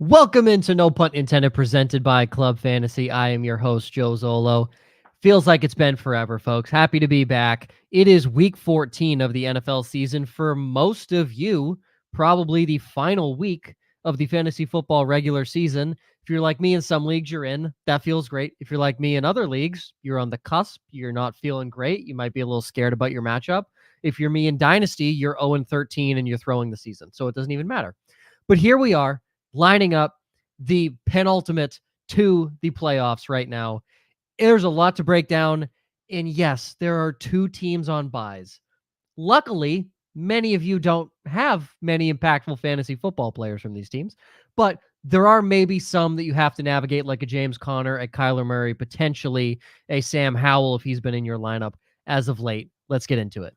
Welcome into No Punt Intended, presented by Club Fantasy. I am your host, Joe Zollo. Feels like it's been forever, folks. Happy to be back. It is week 14 of the NFL season. For most of you, probably the final week of the fantasy football regular season. If you're like me in some leagues, you're in. That feels great. If you're like me in other leagues, you're on the cusp. You're not feeling great. You might be a little scared about your matchup. If you're me in Dynasty, you're 0-13 and you're throwing the season. So it doesn't even matter. But here we are, lining up the penultimate to the playoffs right now. There's a lot to break down. And yes, there are two teams on buys. Luckily, many of you don't have many impactful fantasy football players from these teams, but there are maybe some that you have to navigate, like a James Conner, a Kyler Murray, potentially a Sam Howell if he's been in your lineup as of late. Let's get into it.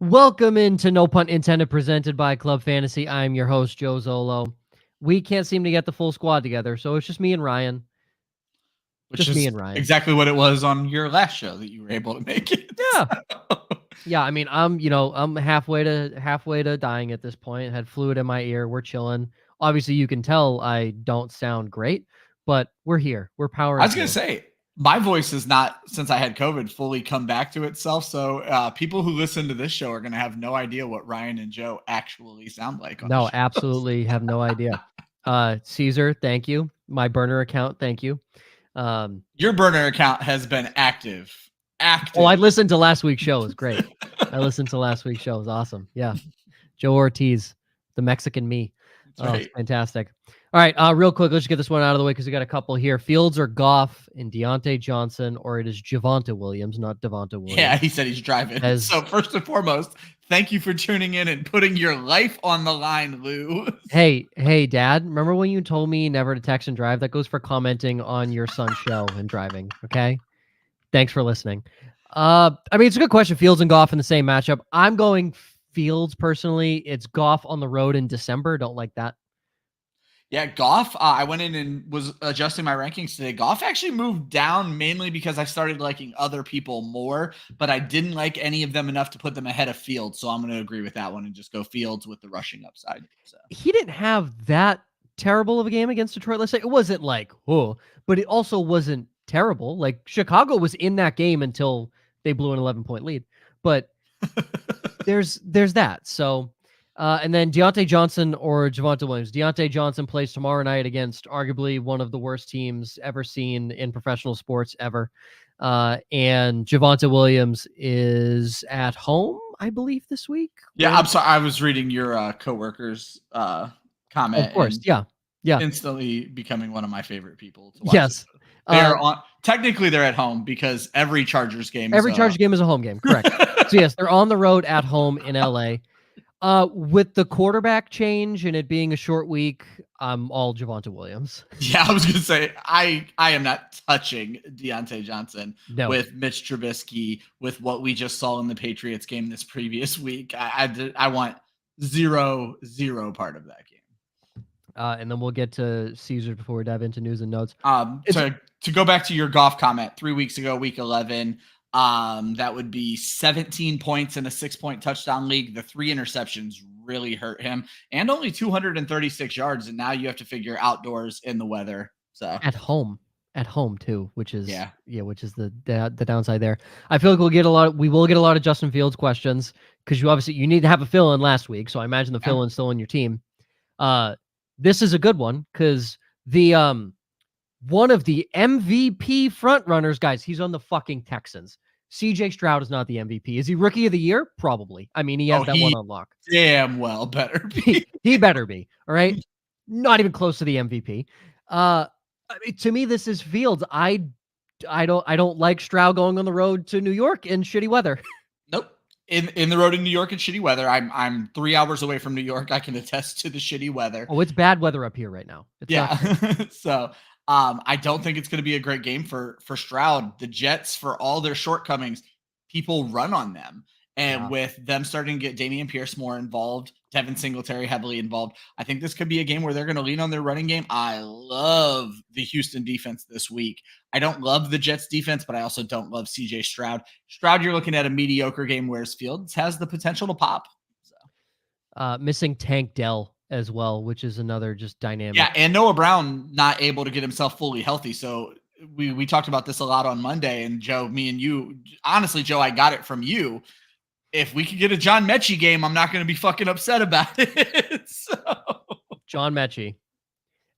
Welcome into No Punt Intended, presented by Club Fantasy. I'm your host, Joe Zollo. We can't seem to get the full squad together, so it's just me and Ryan. Which is exactly what it was on your last show that you were able to make it. Yeah. Yeah, I mean, I'm halfway to dying at this point. I had fluid in my ear. We're chilling. Obviously, you can tell I don't sound great, but we're here. We're powering. I was going to say, my voice is not, since I had COVID, fully come back to itself. So people who listen to this show are going to have no idea what Ryan and Joe actually sound like. No, absolutely have no idea. Caesar, thank you. My burner account, thank you. Your burner account has been active. Oh, I listened to last week's show. It was great. I listened to last week's show. It was awesome. Yeah. Joe Ortiz, the Mexican me. Right. Fantastic. All right. Real quick, let's get this one out of the way because we got a couple here. Fields or Goff and Deontay Johnson, or it is Javonte Williams, not Devonta Williams. Yeah, he said he's driving. So first and foremost, thank you for tuning in and putting your life on the line, Lou. Hey, Dad, remember when you told me never to text and drive? That goes for commenting on your son's show and driving, okay? Thanks for listening. I mean, it's a good question. Fields and Goff in the same matchup. I'm going Fields personally. It's Goff on the road in December. Don't like that. Yeah, Goff, I went in and was adjusting my rankings today. Goff actually moved down mainly because I started liking other people more, but I didn't like any of them enough to put them ahead of Fields. So I'm going to agree with that one and just go Fields with the rushing upside. So. He didn't have that terrible of a game against Detroit. Let's say it wasn't like, oh, but it also wasn't terrible. Like Chicago was in that game until they blew an 11-point lead, but there's that. So, and then Deontay Johnson or Javonte Williams. Deontay Johnson plays tomorrow night against arguably one of the worst teams ever seen in professional sports ever. And Javonte Williams is at home, I believe, this week. Yeah, I'm sorry. I was reading your coworker's comment. Of course, yeah. Instantly becoming one of my favorite people to watch. Yes. They're technically they're at home because every Chargers game is a home game, correct. So yes, they're on the road at home in LA. With the quarterback change and it being a short week, I'm all Javonte Williams. Yeah, I was gonna say I am not touching Deontay Johnson with Mitch Trubisky, with what we just saw in the Patriots game this previous week. I want zero part of that game. And then we'll get to Caesar before we dive into news and notes. To go back to your Goff comment, 3 weeks ago, week 11, that would be 17 points in a 6-point touchdown league. The 3 interceptions really hurt him, and only 236 yards. And now you have to figure outdoors in the weather. So at home too, which is which is the downside there. I feel like we will get a lot of Justin Fields questions because you need to have a fill-in last week. So I imagine the fill-in still on your team. This is a good one because the one of the MVP front runners, guys, he's on the fucking Texans. CJ Stroud is not the MVP. Is he rookie of the year? Probably. I mean, he has one on lock. Damn well better be. He better be. All right. Not even close to the MVP. To me, this is Fields. I don't like Stroud going on the road to New York in shitty weather. Nope. In the road in New York in shitty weather. I'm 3 hours away from New York. I can attest to the shitty weather. Oh, it's bad weather up here right now. So I don't think it's going to be a great game for Stroud. The Jets, for all their shortcomings, people run on them. And with them starting to get Damian Pierce more involved, Devin Singletary heavily involved, I think this could be a game where they're going to lean on their running game. I love the Houston defense this week. I don't love the Jets defense, but I also don't love CJ Stroud. Stroud, you're looking at a mediocre game, whereas Fields has the potential to pop. So. Missing Tank Dell as well, which is another just dynamic. Yeah, and Noah Brown not able to get himself fully healthy. So we talked about this a lot on Monday, and Joe, me and you, honestly, Joe, I got it from you. If we could get a John Mechie game, I'm not going to be fucking upset about it. So. John Mechie,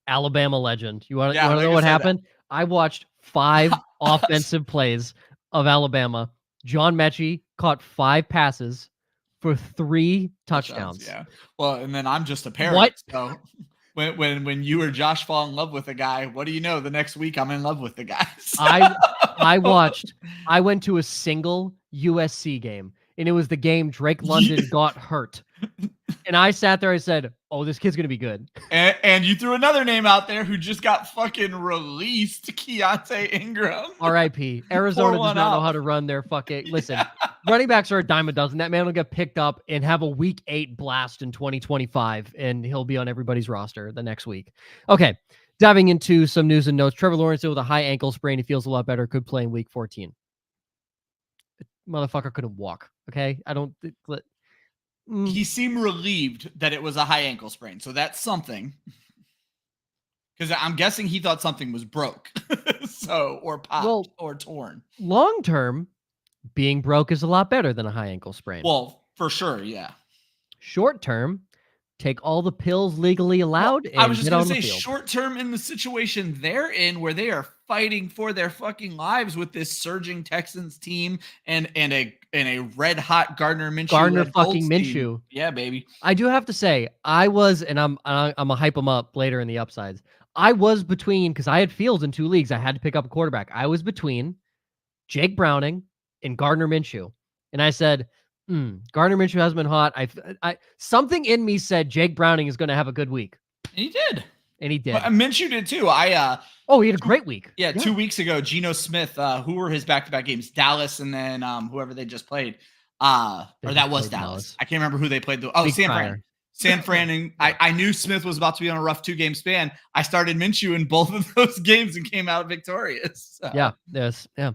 Alabama legend. You want to know what happened? I watched 5 offensive plays of Alabama. John Mechie caught 5 passes for 3 touchdowns. Yeah. Well, and then I'm just a parent. What? So when you or Josh fall in love with a guy, what do you know? The next week I'm in love with the guy. So. I went to a single USC game, and it was the game Drake London got hurt. And I sat there, I said, oh, this kid's going to be good. And you threw another name out there who just got fucking released, Keaontay Ingram. R.I.P. Arizona does not know how to run their fucking... Listen, running backs are a dime a dozen. That man will get picked up and have a week 8 blast in 2025, and he'll be on everybody's roster the next week. Okay, diving into some news and notes. Trevor Lawrence with a high ankle sprain. He feels a lot better. Could play in week 14. Motherfucker couldn't walk. Okay, I don't... He seemed relieved that it was a high ankle sprain. So that's something. Because I'm guessing he thought something was broke. Or popped or torn. Long term, being broke is a lot better than a high ankle sprain. Well, for sure, yeah. Short term, take all the pills legally allowed. Well, I was just going to say, short term in the situation they're in, where they are fighting for their fucking lives with this surging Texans team and a red hot Gardner fucking Minshew. Yeah, baby. I do have to say, I was, and I'm gonna hype him up later in the upsides. I was between, because I had Fields in 2 leagues. I had to pick up a quarterback. I was between Jake Browning and Gardner Minshew, and I said, Gardner Minshew has been hot. I something in me said Jake Browning is going to have a good week. And he did. And he did. Well, Minshew did too. He had a great week. Yeah, 2 weeks ago, Geno Smith, who were his back-to-back games? Dallas and then whoever they just played. Or that was Dallas. I can't remember who they played. San Fran. San Fran. And I knew Smith was about to be on a rough 2-game span. I started Minshew in both of those games and came out victorious. So. Yeah. Yes. Yeah.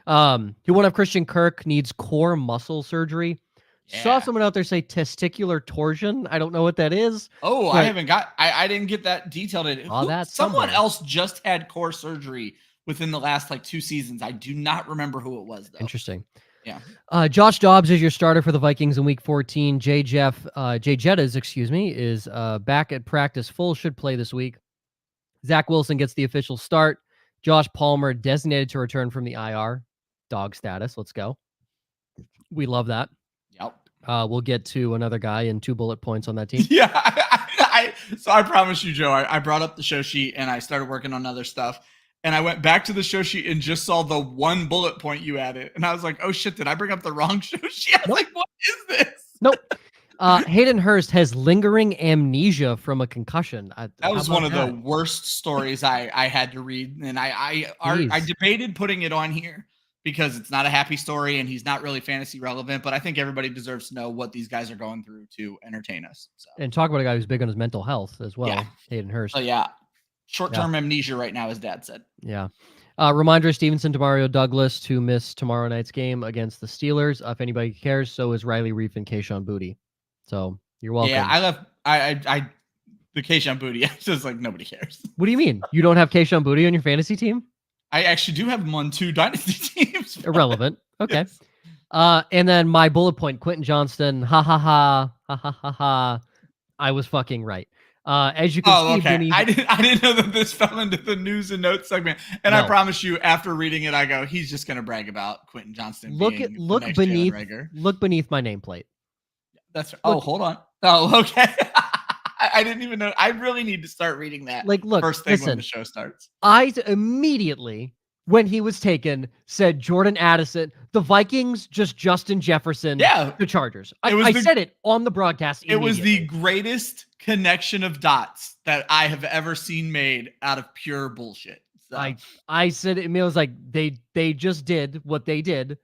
He won't have Christian Kirk, needs core muscle surgery. Yeah. Saw someone out there say testicular torsion. I don't know what that is. Oh, I haven't got, I didn't get that detailed. Someone else just had core surgery within the last 2 seasons. I do not remember who it was though. Interesting. Yeah. Josh Dobbs is your starter for the Vikings in week 14. Jay Jettas, is back at practice full, should play this week. Zach Wilson gets the official start. Josh Palmer designated to return from the IR. Dog status. Let's go. We love that. Yep. We'll get to another guy in 2 bullet points on that team. Yeah. So I promise you, Joe, I brought up the show sheet and I started working on other stuff. And I went back to the show sheet and just saw the 1 bullet point you added. And I was like, oh shit, did I bring up the wrong show sheet? I was like, what is this? Nope. Hayden Hurst has lingering amnesia from a concussion. That was one of the worst stories I had to read. And I debated putting it on here because it's not a happy story and he's not really fantasy relevant, but I think everybody deserves to know what these guys are going through to entertain us. So. And talk about a guy who's big on his mental health as well. Yeah. Hayden Hurst. So yeah. Short-term amnesia right now, as Dad said. Yeah. Reminder, Stevenson to Mario Douglas to miss tomorrow night's game against the Steelers. If anybody cares, so is Riley Reif and Kayshon Boutte. So you're welcome. Yeah, I left the Kayshon Boutte. It's just nobody cares. What do you mean? You don't have Kayshon Boutte on your fantasy team? I actually do have him on 2 dynasty teams. Irrelevant. Okay. Yes. And then my bullet point, Quentin Johnston. Ha ha ha. Ha ha ha ha. I was fucking right. As you can see, okay. I didn't know that this fell into the news and notes segment. And no. I promise you, after reading it, I go, he's just going to brag about Quentin Johnston. Look beneath my nameplate. That's hold on. Oh, okay. I didn't even know. I really need to start reading that. Look, first thing when the show starts. I immediately when he was taken, said Jordan Addison, the Vikings, just Justin Jefferson, the Chargers. I said it on the broadcast. It was the greatest connection of dots that I have ever seen made out of pure bullshit. So. I said it. It was like they just did what they did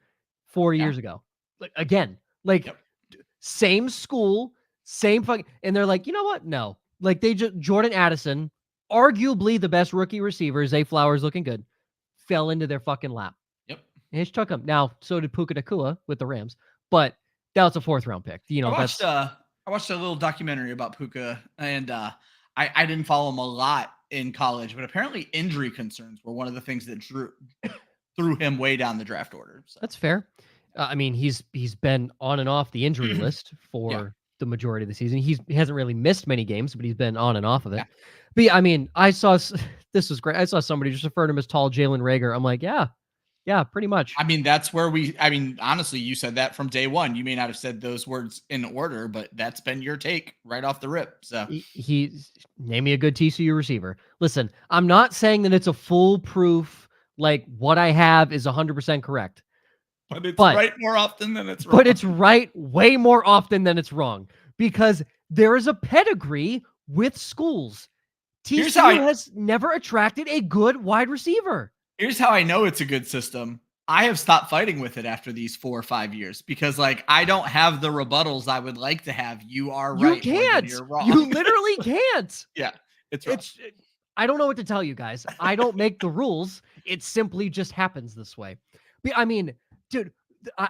4 years ago. Like, again, same school, same fucking, and they're like, you know what? No, like Jordan Addison, arguably the best rookie receiver, Zay Flowers looking good, fell into their fucking lap. Yep. And it took him. Now, so did Puka Nacua with the Rams, but that was a 4th round pick. You know, I watched a little documentary about Puka, and I didn't follow him a lot in college, but apparently injury concerns were one of the things that threw him way down the draft order. So. That's fair. I mean, he's been on and off the injury list for the majority of the season. He hasn't really missed many games, but he's been on and off of it. Yeah. But yeah, I mean, this was great. I saw somebody just refer to him as tall Jalen Reagor. I'm like, yeah, pretty much. I mean, that's where honestly, you said that from day one. You may not have said those words in order, but that's been your take right off the rip. So name me a good TCU receiver. Listen, I'm not saying that it's a foolproof, like what I have is 100% correct. But it's right more often than it's wrong. But it's right way more often than it's wrong because there is a pedigree with schools. TCU has never attracted a good wide receiver. Here's how I know it's a good system. I have stopped fighting with it after these 4 or 5 years because, I don't have the rebuttals I would like to have. You are right. You can't. You're wrong. You literally can't. Yeah, it's I don't know what to tell you guys. I don't make the rules. It simply just happens this way. But, I mean, dude,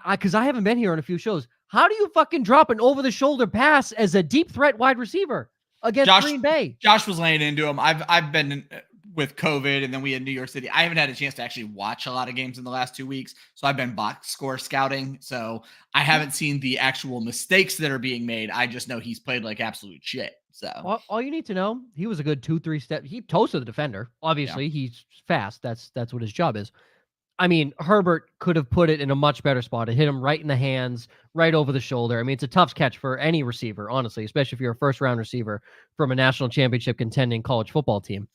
because I haven't been here on a few shows. How do you fucking drop an over-the-shoulder pass as a deep threat wide receiver against Green Bay? Josh was laying into him. I've been with COVID, and then we had New York City. I haven't had a chance to actually watch a lot of games in the last 2 weeks, so I've been box score scouting. So I haven't seen the actual mistakes that are being made. I just know he's played like absolute shit. So all you need to know, he was a good 2-3 step. He toasted the defender. Obviously, he's fast. That's what his job is. I mean, Herbert could have put it in a much better spot. It hit him right in the hands, right over the shoulder. I mean, it's a tough catch for any receiver, honestly, especially if you're a first-round receiver from a national championship contending college football team.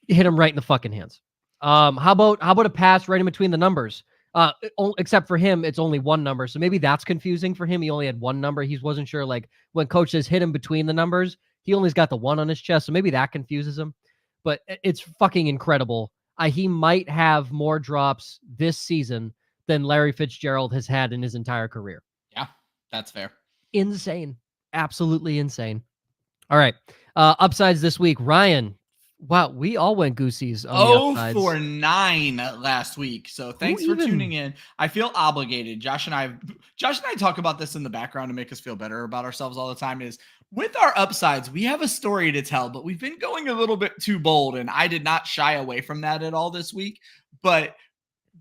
You hit him right in the fucking hands. How about a pass right in between the numbers? Except for him, it's only one number. So maybe that's confusing for him. He only had one number. He wasn't sure, like, when coach says hit him between the numbers, he only's got the 1 on his chest. So maybe that confuses him. But it's fucking incredible. He might have more drops this season than Larry Fitzgerald has had in his entire career. Yeah, that's fair. Insane. Absolutely insane. All right. Upsides this week. Ryan. Wow, we all went goosies on the upsides. 0-for-9 last week. So thanks for tuning in. I feel obligated. Josh and I talk about this in the background to make us feel better about ourselves all the time. Is with our upsides, we have a story to tell, but we've been going a little bit too bold, and I did not shy away from that at all this week. But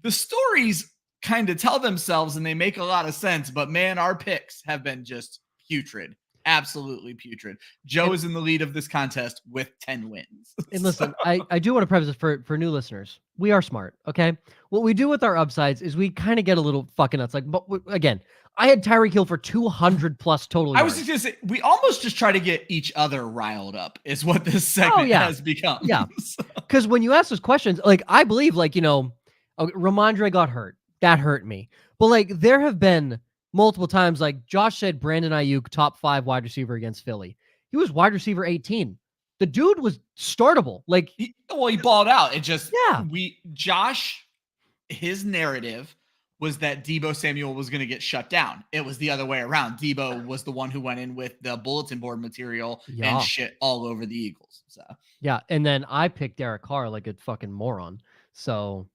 the stories kind of tell themselves, and they make a lot of sense. But man, our picks have been just putrid. Absolutely putrid. Joe is in the lead of this contest with 10 wins. And listen, I do want to preface this for new listeners. We are smart, okay? What we do with our upsides is we kind of get a little fucking nuts. Like, but again, I had Tyreek Hill for 200 plus total yards. I was just going to say, we almost just try to get each other riled up is what this segment has become. Yeah. Because when you ask those questions, like, I believe, like, Ramondre got hurt. That hurt me. But, like, there have been multiple times, like Josh said, Brandon Ayuk, top 5 wide receiver against Philly. He was wide receiver 18. The dude was startable. Like, he balled out. It just, his narrative was that Deebo Samuel was going to get shut down. It was the other way around. Deebo was the one who went in with the bulletin board material and shit all over the Eagles. So yeah, and then I picked Derek Carr like a fucking moron. So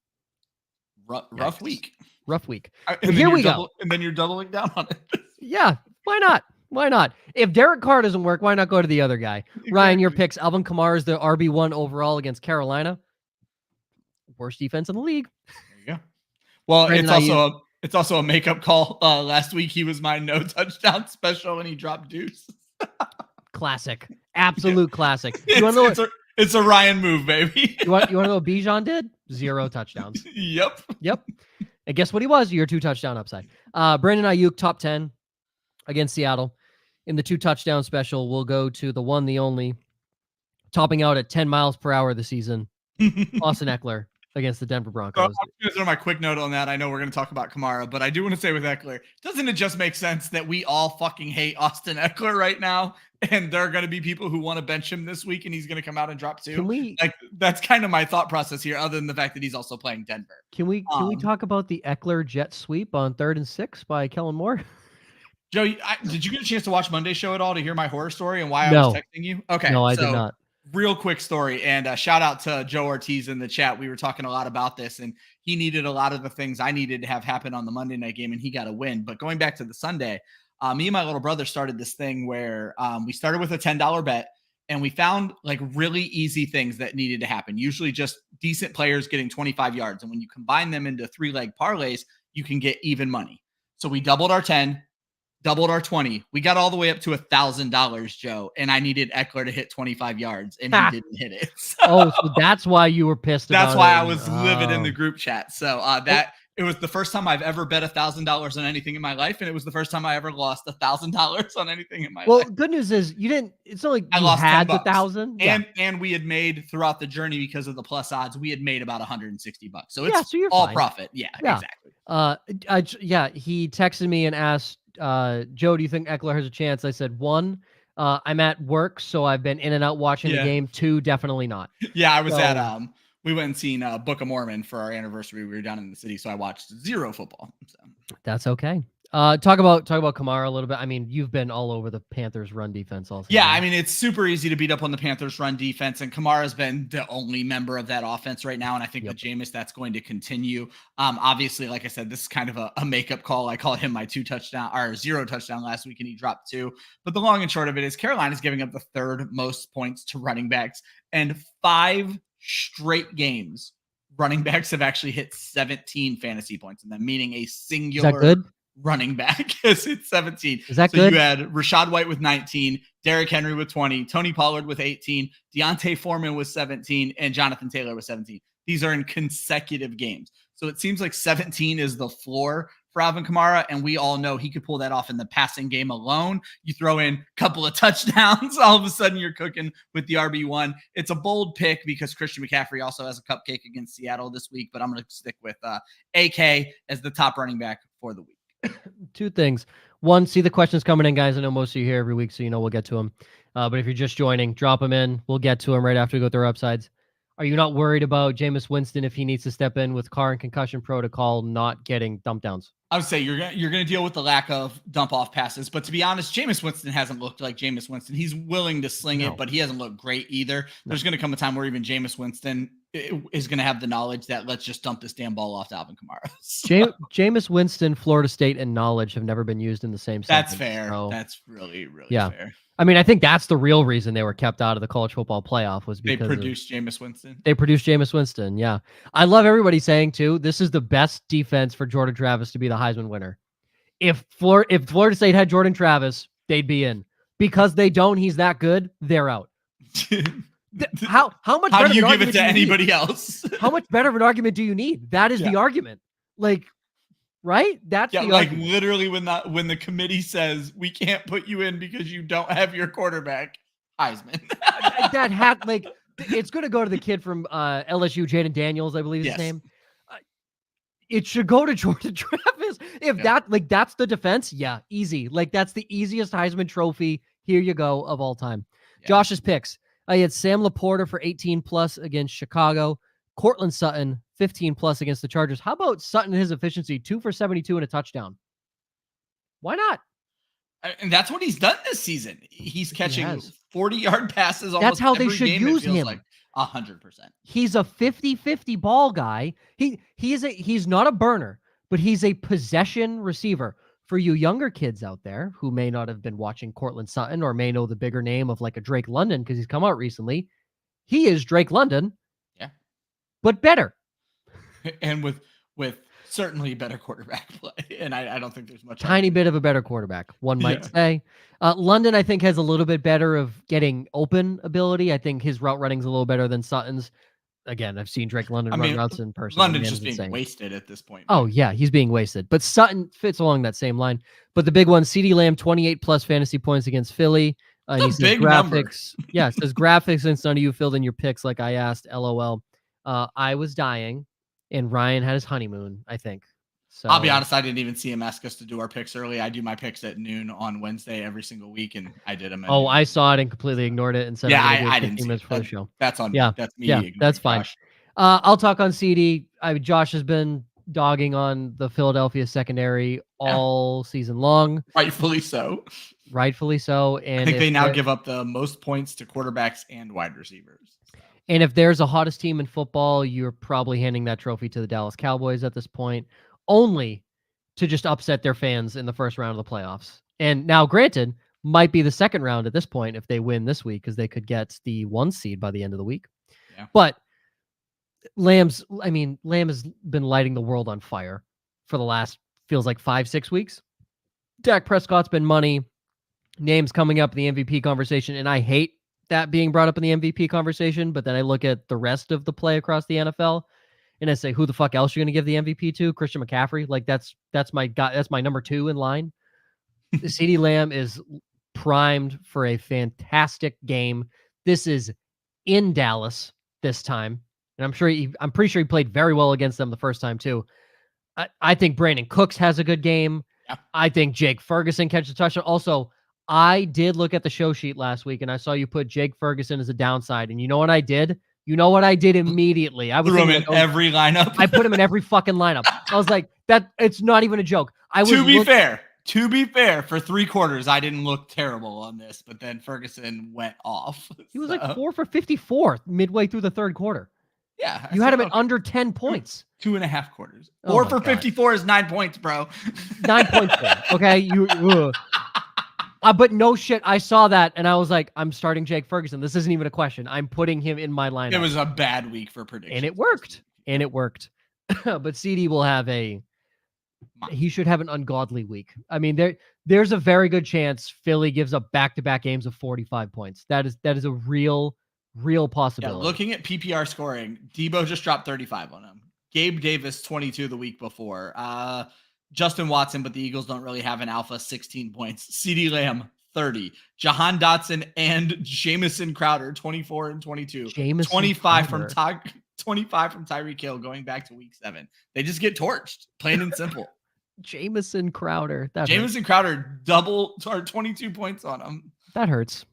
rough week. Rough week. And here we go. And then you're doubling down on it. Yeah. Why not? Why not? If Derek Carr doesn't work, why not go to the other guy? Exactly. Ryan, your picks. Alvin Kamara is the RB1 overall against Carolina. Worst defense in the league. There you go. Well, it's also a makeup call. Last week he was my no touchdown special and he dropped deuce. Classic. Absolute classic. It's a Ryan move, baby. You want to know what Bijan did? 0 touchdowns. Yep. And guess what he was? Your 2 touchdown upside. Brandon Ayuk, top 10 against Seattle. In the 2 touchdown special, we'll go to the one, the only, topping out at 10 miles per hour this season. Austin Eckler, against the Denver So Broncos. I'm going to throw my quick note on that. I know we're going to talk about Kamara, but I do want to say with Eckler, doesn't it just make sense that we all fucking hate Austin Eckler right now? And there are going to be people who want to bench him this week and he's going to come out and drop 2. Like, that's kind of my thought process here, other than the fact that he's also playing Denver. Can we talk about the Eckler jet sweep on 3rd and 6 by Kellen Moore? Joe, did you get a chance to watch Monday's show at all to hear my horror story and why I was texting you? Okay. No, I did not. Real quick story, and shout out to Joe Ortiz in the chat. We were talking a lot about this, and he needed a lot of the things I needed to have happen on the Monday night game, and he got a win. But going back to the Sunday, me and my little brother started this thing where we started with a $10 bet, and we found like really easy things that needed to happen, usually just decent players getting 25 yards. And when you combine them into 3-leg parlays, you can get even money. So we doubled our 10, doubled our 20. We got all the way up to $1,000, Joe, and I needed Eckler to hit 25 yards, and he didn't hit it. So that's why you were pissed about it. That's why I was livid in the group chat. So it was the first time I've ever bet $1,000 on anything in my life, and it was the first time I ever lost $1,000 on anything in my life. Well, good news is you didn't. It's not like I lost had the 1,000, and we had made throughout the journey because of the plus odds. We had made about $160, so it's so you're all fine. profit. Yeah, exactly. He texted me and asked, Joe, do you think Eckler has a chance? I said, 1, I'm at work, so I've been in and out watching the game. 2, definitely not. Yeah, I was at we went and seen Book of Mormon for our anniversary. We were down in the city, so I watched 0 football. So. That's okay. Talk about Kamara a little bit. I mean, you've been all over the Panthers run defense also. Yeah, I mean, it's super easy to beat up on the Panthers run defense, and Kamara's been the only member of that offense right now, and I think with Jameis, that's going to continue. Obviously, like I said, this is kind of a makeup call. I called him my 0 touchdown last week, and he dropped 2. But the long and short of it is Carolina's giving up the 3rd most points to running backs, and 5 straight games running backs have actually hit 17 fantasy points, and then meaning a singular running back has hit 17. Is that good? You had Rachaad White with 19, Derrick Henry with 20, Tony Pollard with 18, Deontay Foreman with 17, and Jonathan Taylor with 17. These are in consecutive games. So it seems like 17 is the floor for Alvin Kamara, and we all know he could pull that off in the passing game alone. You throw in a couple of touchdowns, all of a sudden you're cooking with the RB1. It's a bold pick because Christian McCaffrey also has a cupcake against Seattle this week, but I'm going to stick with AK as the top running back for the week. 2 things. 1, see the questions coming in, guys. I know most of you here every week, so we'll get to them. But if you're just joining, drop them in. We'll get to them right after we go through upsides. Are you not worried about Jameis Winston if he needs to step in with car and concussion protocol not getting dump downs? I would say you're going to deal with the lack of dump off passes. But to be honest, Jameis Winston hasn't looked like Jameis Winston. He's willing to sling it, but he hasn't looked great either. There's going to come a time where even Jameis Winston is going to have the knowledge that let's just dump this damn ball off to Alvin Kamara. So, Jameis Winston, Florida State, and knowledge have never been used in the same sentence. That's fair. So, that's really fair. I mean, I think that's the real reason they were kept out of the college football playoff was because they produced Jameis Winston. They produced Jameis Winston, yeah. I love everybody saying, too, this is the best defense for Jordan Travis to be the Heisman winner. If Florida State had Jordan Travis, they'd be in. Because they don't, he's that good, they're out. How much How better do you give it to anybody else? How much better of an argument do you need? That is the argument. Like, right? That's the argument. Literally when the committee says we can't put you in because you don't have your quarterback, Heisman. It's going to go to the kid from LSU, Jaden Daniels, I believe his name. It should go to Jordan Travis. If that's the defense, easy. Like that's the easiest Heisman Trophy. Here you go of all time. Yeah. Josh's picks. He had Sam Laporta for 18 plus against Chicago. Cortland Sutton, 15 plus against the Chargers. How about Sutton and his efficiency? 2 for 72 and a touchdown. Why not? And that's what he's done this season. He's catching 40-yard passes. That's how they should use him. Like 100%. He's a 50-50 ball guy. He's not a burner, but he's a possession receiver. For you younger kids out there who may not have been watching Cortland Sutton or may know the bigger name of like a Drake London because he's come out recently, he is Drake London, but better. And with certainly better quarterback play. And I don't think there's much. Tiny bit of a better quarterback, one might say. London, I think, has a little bit better of getting open ability. I think his route running is a little better than Sutton's. Again, I've seen Drake London run routes in person. London's just being wasted at this point. Oh, yeah, he's being wasted. But Sutton fits along that same line. But the big one, CeeDee Lamb, 28 plus fantasy points against Philly. He says big graphics. It says graphics since none of you filled in your picks like I asked. LOL. I was dying and Ryan had his honeymoon, I think. So I'll be honest, I didn't even see him ask us to do our picks early. I do my picks at noon on Wednesday every single week, and I did them. Oh, I saw it and completely ignored it and said, yeah, I'm going to do I it didn't 15 see minutes it. before the show. That's on Yeah. me. That's me. Yeah, that's fine. Josh. I'll talk on CeeDee. Josh has been dogging on the Philadelphia secondary all season long. Rightfully so. Rightfully so. And I think they now give up the most points to quarterbacks and wide receivers. And if there's a hottest team in football, you're probably handing that trophy to the Dallas Cowboys at this point, only to just upset their fans in the first round of the playoffs. And now, granted, might be the second round at this point if they win this week, because they could get the 1 seed by the end of the week. Yeah. But Lamb has been lighting the world on fire for the last, feels like 5-6 weeks. Dak Prescott's been money. Names coming up in the MVP conversation, and I hate that being brought up in the MVP conversation, but then I look at the rest of the play across the NFL and I say, who the fuck else are you going to give the MVP to? Christian McCaffrey? Like that's my guy. That's my number 2 in line. CeeDee Lamb is primed for a fantastic game. This is in Dallas this time. And I'm pretty sure he played very well against them the first time too. I think Brandon Cooks has a good game. Yeah. I think Jake Ferguson catches a touchdown. Also, I did look at the show sheet last week and I saw you put Jake Ferguson as a downside. And you know what I did? You know what I did immediately? I was threw him in every lineup. I put him in every fucking lineup. I was like, that it's not even a joke. To be fair, for 3 quarters, I didn't look terrible on this, but then Ferguson went off. He was like 4 for 54 midway through the third quarter. Yeah. You had him at under 10 points. 2.5 quarters. 4 for 54 is 9 points, bro. 9 points. Okay. But no shit. I saw that and I was like, I'm starting Jake Ferguson. This isn't even a question. I'm putting him in my lineup. It was a bad week for predictions. And it worked. But CeeDee will have he should have an ungodly week. I mean, there's a very good chance Philly gives up back-to-back games of 45 points. That is a real possibility. Yeah, looking at PPR scoring, Debo just dropped 35 on him. Gabe Davis 22 the week before. Justin Watson, but the Eagles don't really have an alpha, 16 points. CeeDee Lamb 30. Jahan Dotson and Jamison Crowder 24 and 22. 25 from Tyreek Hill going back to week 7. They just get torched, plain and simple. Jamison Crowder. Crowder double or 22 points on him. That hurts.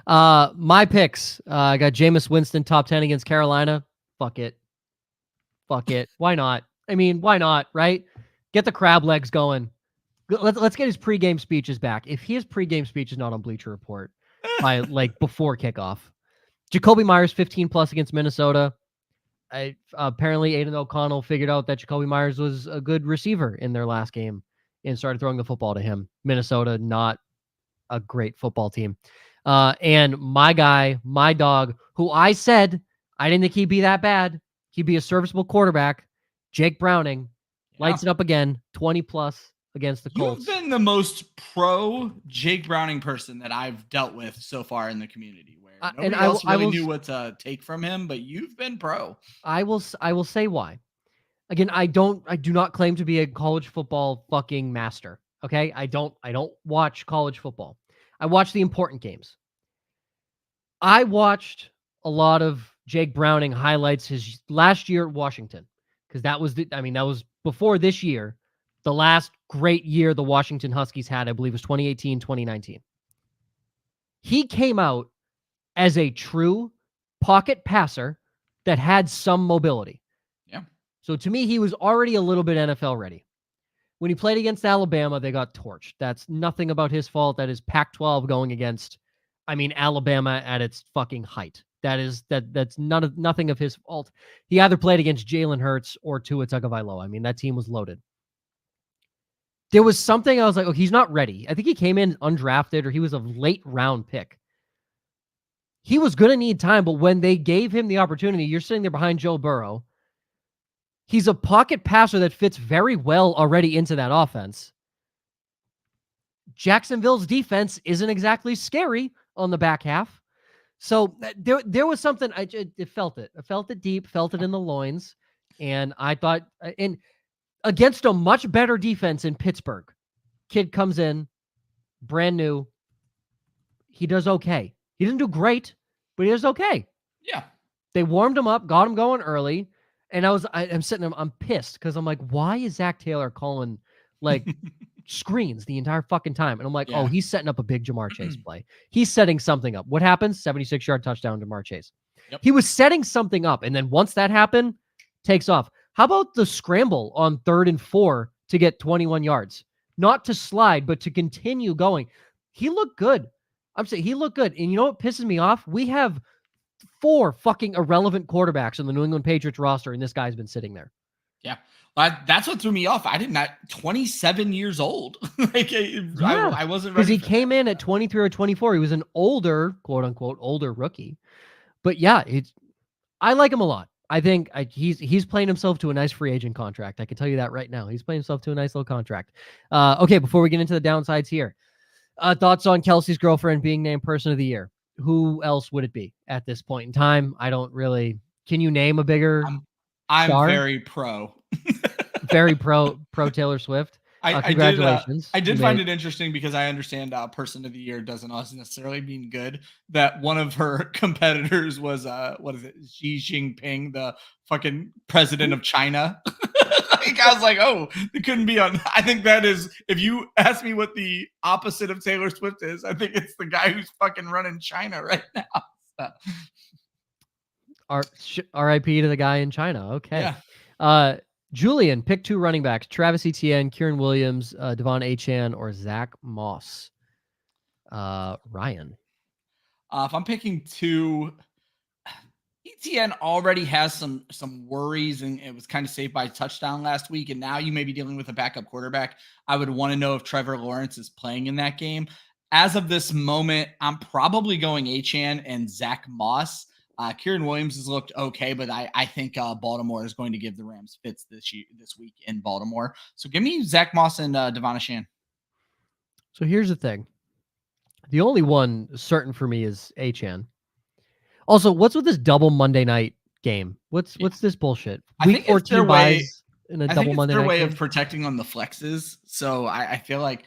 My picks. I got Jameis Winston top 10 against Carolina. Fuck it. Why not? I mean, why not, right? Get the crab legs going. Let's get his pregame speeches back. If his pregame speech is not on Bleacher Report by before kickoff. Jacoby Myers 15 plus against Minnesota. Apparently Aiden O'Connell figured out that Jacoby Myers was a good receiver in their last game and started throwing the football to him. Minnesota, not a great football team. And my guy, my dog, who I said I didn't think he'd be that bad. He'd be a serviceable quarterback. Jake Browning lights it up again, 20 plus against the Colts. You've been the most pro Jake Browning person that I've dealt with so far in the community. Where nobody else really knew what to take from him, but you've been pro. I will say why. Again, I do not claim to be a college football fucking master. Okay, I don't watch college football. I watch the important games. I watched a lot of Jake Browning highlights his last year at Washington because that was before this year. The last great year the Washington Huskies had, I believe, was 2018, 2019. He came out as a true pocket passer that had some mobility. Yeah. So to me, he was already a little bit NFL ready. When he played against Alabama, they got torched. That's nothing about his fault. That is Pac-12 going against, Alabama at its fucking height. That's nothing of his fault. He either played against Jalen Hurts or Tua Tagovailoa. That team was loaded. There was something I was like, oh, he's not ready. I think he came in undrafted or he was a late round pick. He was going to need time, but when they gave him the opportunity, you're sitting there behind Joe Burrow. He's a pocket passer that fits very well already into that offense. Jacksonville's defense isn't exactly scary on the back half. So there was something, I felt it. I felt it deep, felt it in the loins. And I thought, and against a much better defense in Pittsburgh, kid comes in, brand new. He does okay. He didn't do great, but he does okay. Yeah. They warmed him up, got him going early. And I'm sitting there, I'm pissed because I'm like, why is Zach Taylor calling like screens the entire fucking time? And I'm like, oh, Yeah. he's setting up a big Jamar Chase play. He's setting something up. What happens? 76-yard touchdown to Jamar Chase. Yep. He was setting something up. And then once that happened, takes off. How about the scramble on 3rd and 4 to get 21 yards? Not to slide, but to continue going. He looked good. I'm saying he looked good. And you know what pisses me off? We have 4 fucking irrelevant quarterbacks on the New England Patriots roster, and this guy's been sitting there. Yeah. That's what threw me off. I did not 27 years old. Like I wasn't ready. Because he came in at 23 or 24. He was an older, quote unquote, older rookie. But yeah, I like him a lot. I think he's playing himself to a nice free agent contract. I can tell you that right now. He's playing himself to a nice little contract. Okay, before we get into the downsides here, thoughts on Kelsey's girlfriend being named Person of the Year. Who else would it be at this point in time? I don't really. Can you name a bigger? I'm star? very pro. Very pro Taylor Swift. Congratulations. I did find it interesting because I understand Person of the Year doesn't necessarily mean good. That one of her competitors was what is it? Xi Jinping, the fucking president of China. I was like, oh, it couldn't be on. I think that is, if you ask me what the opposite of Taylor Swift is, I think it's the guy who's fucking running China right now. So. R.I.P. to the guy in China. Okay. Yeah. Julian, pick 2 running backs: Travis Etienne, Kyren Williams, Devon Achane, or Zach Moss. Ryan. If I'm picking 2, Etienne already has some worries, and it was kind of saved by a touchdown last week. And now you may be dealing with a backup quarterback. I would want to know if Trevor Lawrence is playing in that game. As of this moment, I'm probably going Achane and Zach Moss. Kyren Williams has looked okay, but I think Baltimore is going to give the Rams fits this week in Baltimore. So give me Zach Moss and Devon Achane. So here's the thing. The only one certain for me is Achane. Also, what's with this double Monday night game? What's this bullshit? Week 14 buys in a double Monday night game? Their way of protecting on the flexes. So I feel like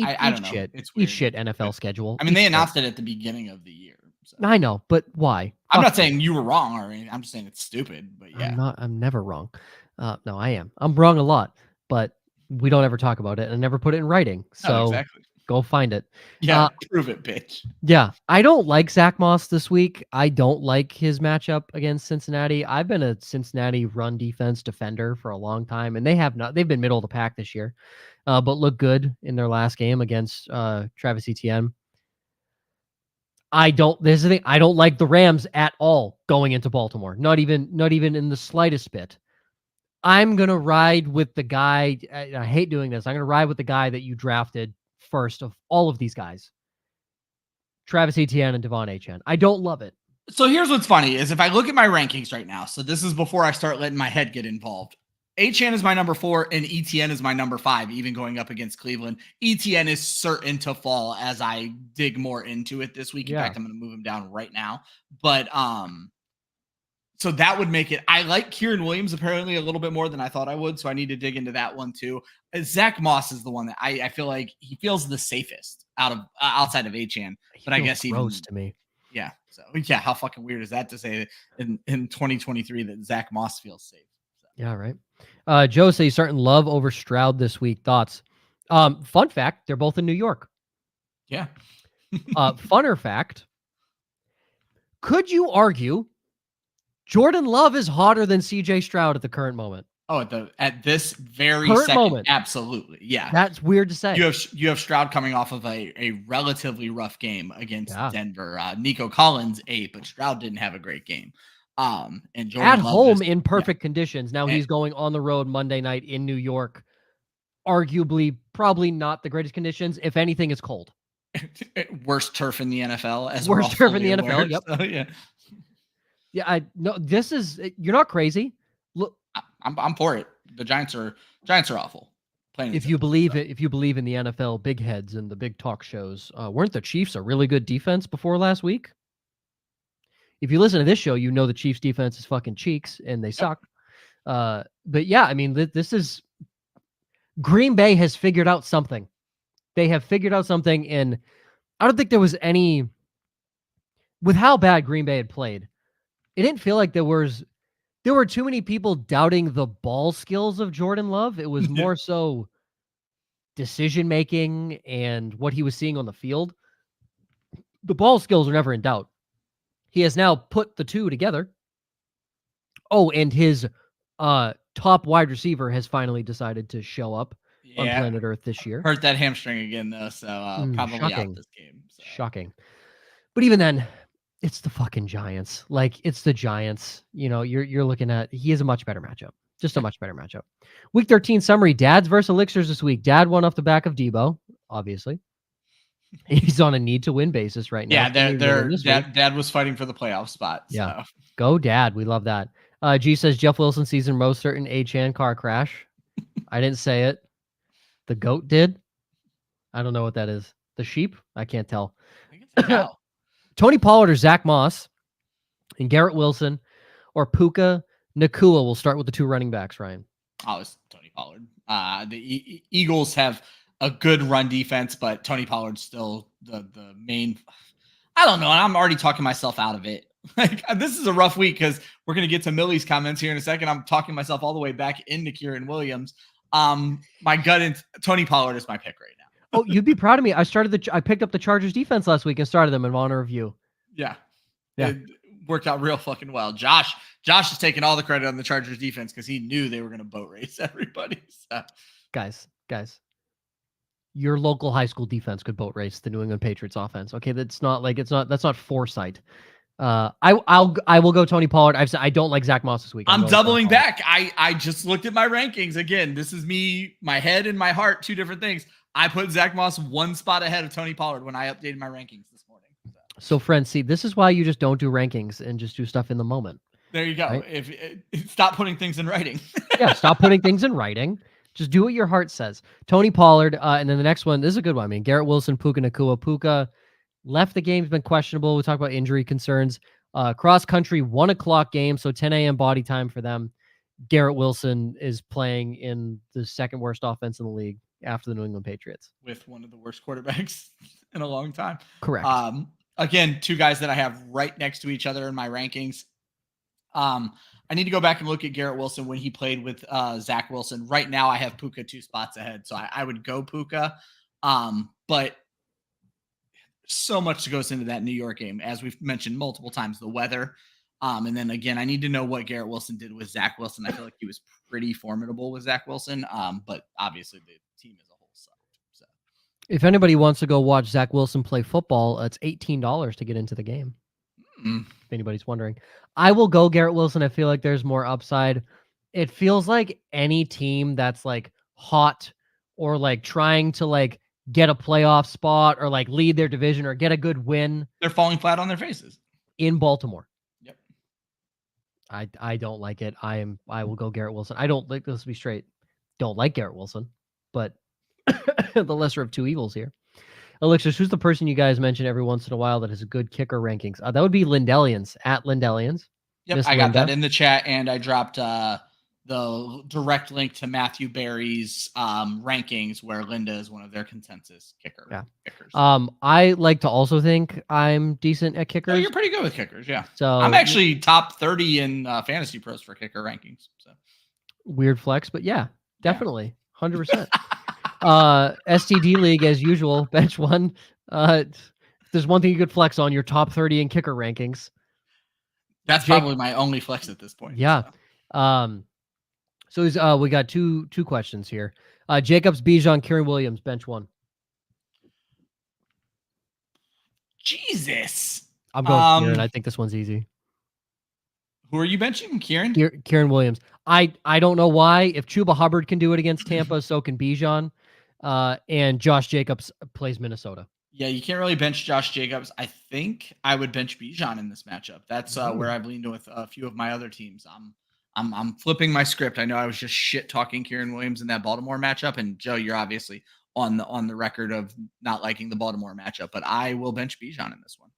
I don't know. Shit. It's weird. Eat shit NFL schedule. I mean, they announced it at the beginning of the year. So. I know, but why? I'm not saying you were wrong or anything. I'm just saying it's stupid. But yeah, I'm never wrong. No, I am. I'm wrong a lot, but we don't ever talk about it and never put it in writing. So exactly. Go find it. Yeah, prove it, bitch. Yeah, I don't like Zach Moss this week. I don't like his matchup against Cincinnati. I've been a Cincinnati run defense defender for a long time, and they've been middle of the pack this year, but look good in their last game against Travis Etienne. There's the thing. I don't like the Rams at all going into Baltimore. Not even in the slightest bit. I'm going to ride with the guy. I hate doing this. I'm going to ride with the guy that you drafted first of all of these guys. Travis Etienne and Devon Achane. I don't love it. So here's what's funny is if I look at my rankings right now, so this is before I start letting my head get involved. Achane is my number 4 and Etienne is my number 5, even going up against Cleveland. Etienne is certain to fall as I dig more into it this week. In fact, I'm going to move him down right now. But so that would make it. I like Kyren Williams apparently a little bit more than I thought I would, so I need to dig into that one too. Zach Moss is the one that I feel like he feels the safest outside of Achane. But I guess he gross to me. Yeah. So yeah, how fucking weird is that to say in 2023 that Zach Moss feels safe? So. Yeah, right. Joe says he's starting Love over Stroud this week. Thoughts? Fun fact: they're both in New York. Yeah. Funner fact: could you argue Jordan Love is hotter than CJ Stroud at the current moment? Oh, at this very current second moment, absolutely. Yeah, that's weird to say. You have Stroud coming off of a relatively rough game against Denver. Nico Collins ate, but Stroud didn't have a great game. And Jordan at home in perfect conditions. Now he's going on the road Monday night in New York. Arguably, probably not the greatest conditions. If anything, it's cold. Worst turf in the NFL. Worst turf in the NFL. Yep. So, yeah. Yeah. You're not crazy. Look, I'm for it. The Giants are awful. If you believe in the NFL big heads and the big talk shows, weren't the Chiefs a really good defense before last week? If you listen to this show, you know the Chiefs defense is fucking cheeks and they suck. But yeah, I mean, this is Green Bay has figured out something. They have figured out something, and I don't think there was any with how bad Green Bay had played. It didn't feel like there was There were too many people doubting the ball skills of Jordan Love. It was more so decision making and what he was seeing on the field. The ball skills are never in doubt. He has now put the two together. Oh, and his top wide receiver has finally decided to show up on planet Earth this year. Hurt that hamstring again, though, so probably shocking. out this game. So. Shocking. But even then, it's the fucking Giants. Like, it's the Giants. You know, you're looking at, he is a much better matchup. Just a much better matchup. Week 13 summary, Dads versus Elixirs this week. Dad won off the back of Debo, obviously. He's on a need-to-win basis right now. Yeah, Dad was fighting for the playoff spot. Yeah, so. Go Dad. We love that. G says Jeff Wilson season most certain Etienne car crash. I didn't say it. The goat did. I don't know what that is. The sheep? I can't tell. I think it's a cow. Tony Pollard or Zach Moss and Garrett Wilson or Puka Nacua will start with the two running backs, Ryan. Oh, it's Tony Pollard. The Eagles have a good run defense, but Tony Pollard's still the main. I don't know. I'm already talking myself out of it. Like, this is a rough week because we're going to get to Millie's comments here in a second. I'm talking myself all the way back into Kyren Williams. My gut and Tony Pollard is my pick right now. Oh, you'd be proud of me. I picked up the Chargers defense last week and started them in honor of you. Yeah. It worked out real fucking well. Josh is taking all the credit on the Chargers defense because he knew they were going to boat race everybody. So. Guys, your local high school defense could boat race the New England Patriots offense. Okay, that's not foresight. I will go Tony Pollard. I don't like Zach Moss this week. I'm doubling back. I just looked at my rankings again. This is me, my head and my heart, two different things. I put Zach Moss one spot ahead of Tony Pollard when I updated my rankings this morning. So friends, see, this is why you just don't do rankings and just do stuff in the moment. There you go. Right? Stop putting things in writing. Yeah, stop putting things in writing. Just do what your heart says. Tony Pollard, and then the next one, this is a good one. I mean, Garrett Wilson, Puka Nacua. Puka left the game, has been questionable. We talk about injury concerns. Cross country, 1:00 game, so 10 a.m. body time for them. Garrett Wilson is playing in the second worst offense in the league after the New England Patriots. With one of the worst quarterbacks in a long time. Correct. Again, two guys that I have right next to each other in my rankings. I need to go back and look at Garrett Wilson when he played with Zach Wilson. Right now, I have Puka 2 spots ahead, so I would go Puka. But so much goes into that New York game, as we've mentioned multiple times, the weather. And then again, I need to know what Garrett Wilson did with Zach Wilson. I feel like he was pretty formidable with Zach Wilson, but obviously the team as a whole sucked. So, if anybody wants to go watch Zach Wilson play football, it's $18 to get into the game. If anybody's wondering, I will go Garrett Wilson. I feel like there's more upside. It feels like any team that's like hot or like trying to like get a playoff spot or like lead their division or get a good win, they're falling flat on their faces in Baltimore. Yep. I don't like it. I will go Garrett Wilson. I don't like, let's be straight, don't like Garrett Wilson, but the lesser of two evils here. Elixirs, who's the person you guys mention every once in a while that has a good kicker rankings? That would be Lindelians, at Lindelians. Yep, Miss I got Linda. that in the chat, and I dropped the direct link to Matthew Berry's rankings, where Linda is one of their consensus kickers. I like to also think I'm decent at kickers. Oh, you're pretty good with kickers, yeah. So I'm actually top 30 in Fantasy Pros for kicker rankings. So weird flex, but yeah, definitely, 100%. STD League, as usual, bench one. If there's one thing you could flex on, your top 30 in kicker rankings. That's probably my only flex at this point. Yeah. So we got two questions here. Jacobs, Bijan, Kyren Williams, bench one. Jesus. I'm going Kyren. I think this one's easy. Who are you benching? Kyren Williams. I don't know why. If Chuba Hubbard can do it against Tampa, so can Bijan. And Josh Jacobs plays Minnesota. Yeah, you can't really bench Josh Jacobs. I think I would bench Bijan in this matchup. That's where I've leaned with a few of my other teams. I'm flipping my script. I know I was just shit talking Kyren Williams in that Baltimore matchup, and Joe, you're obviously on the record of not liking the Baltimore matchup, but I will bench Bijan in this one.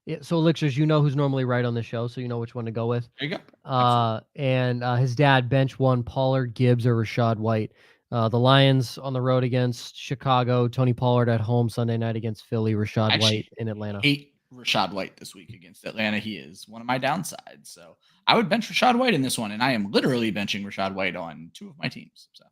Yeah, so Elixirs, you know who's normally right on the show, so you know which one to go with. There you go. And his dad, bench one, Pollard, Gibbs, or Rachaad White. The Lions on the road against Chicago, Tony Pollard at home Sunday night against Philly, White in Atlanta. Hate Rachaad White this week against Atlanta. He is one of my downsides. So I would bench Rachaad White in this one, and I am literally benching Rachaad White on 2 of my teams. So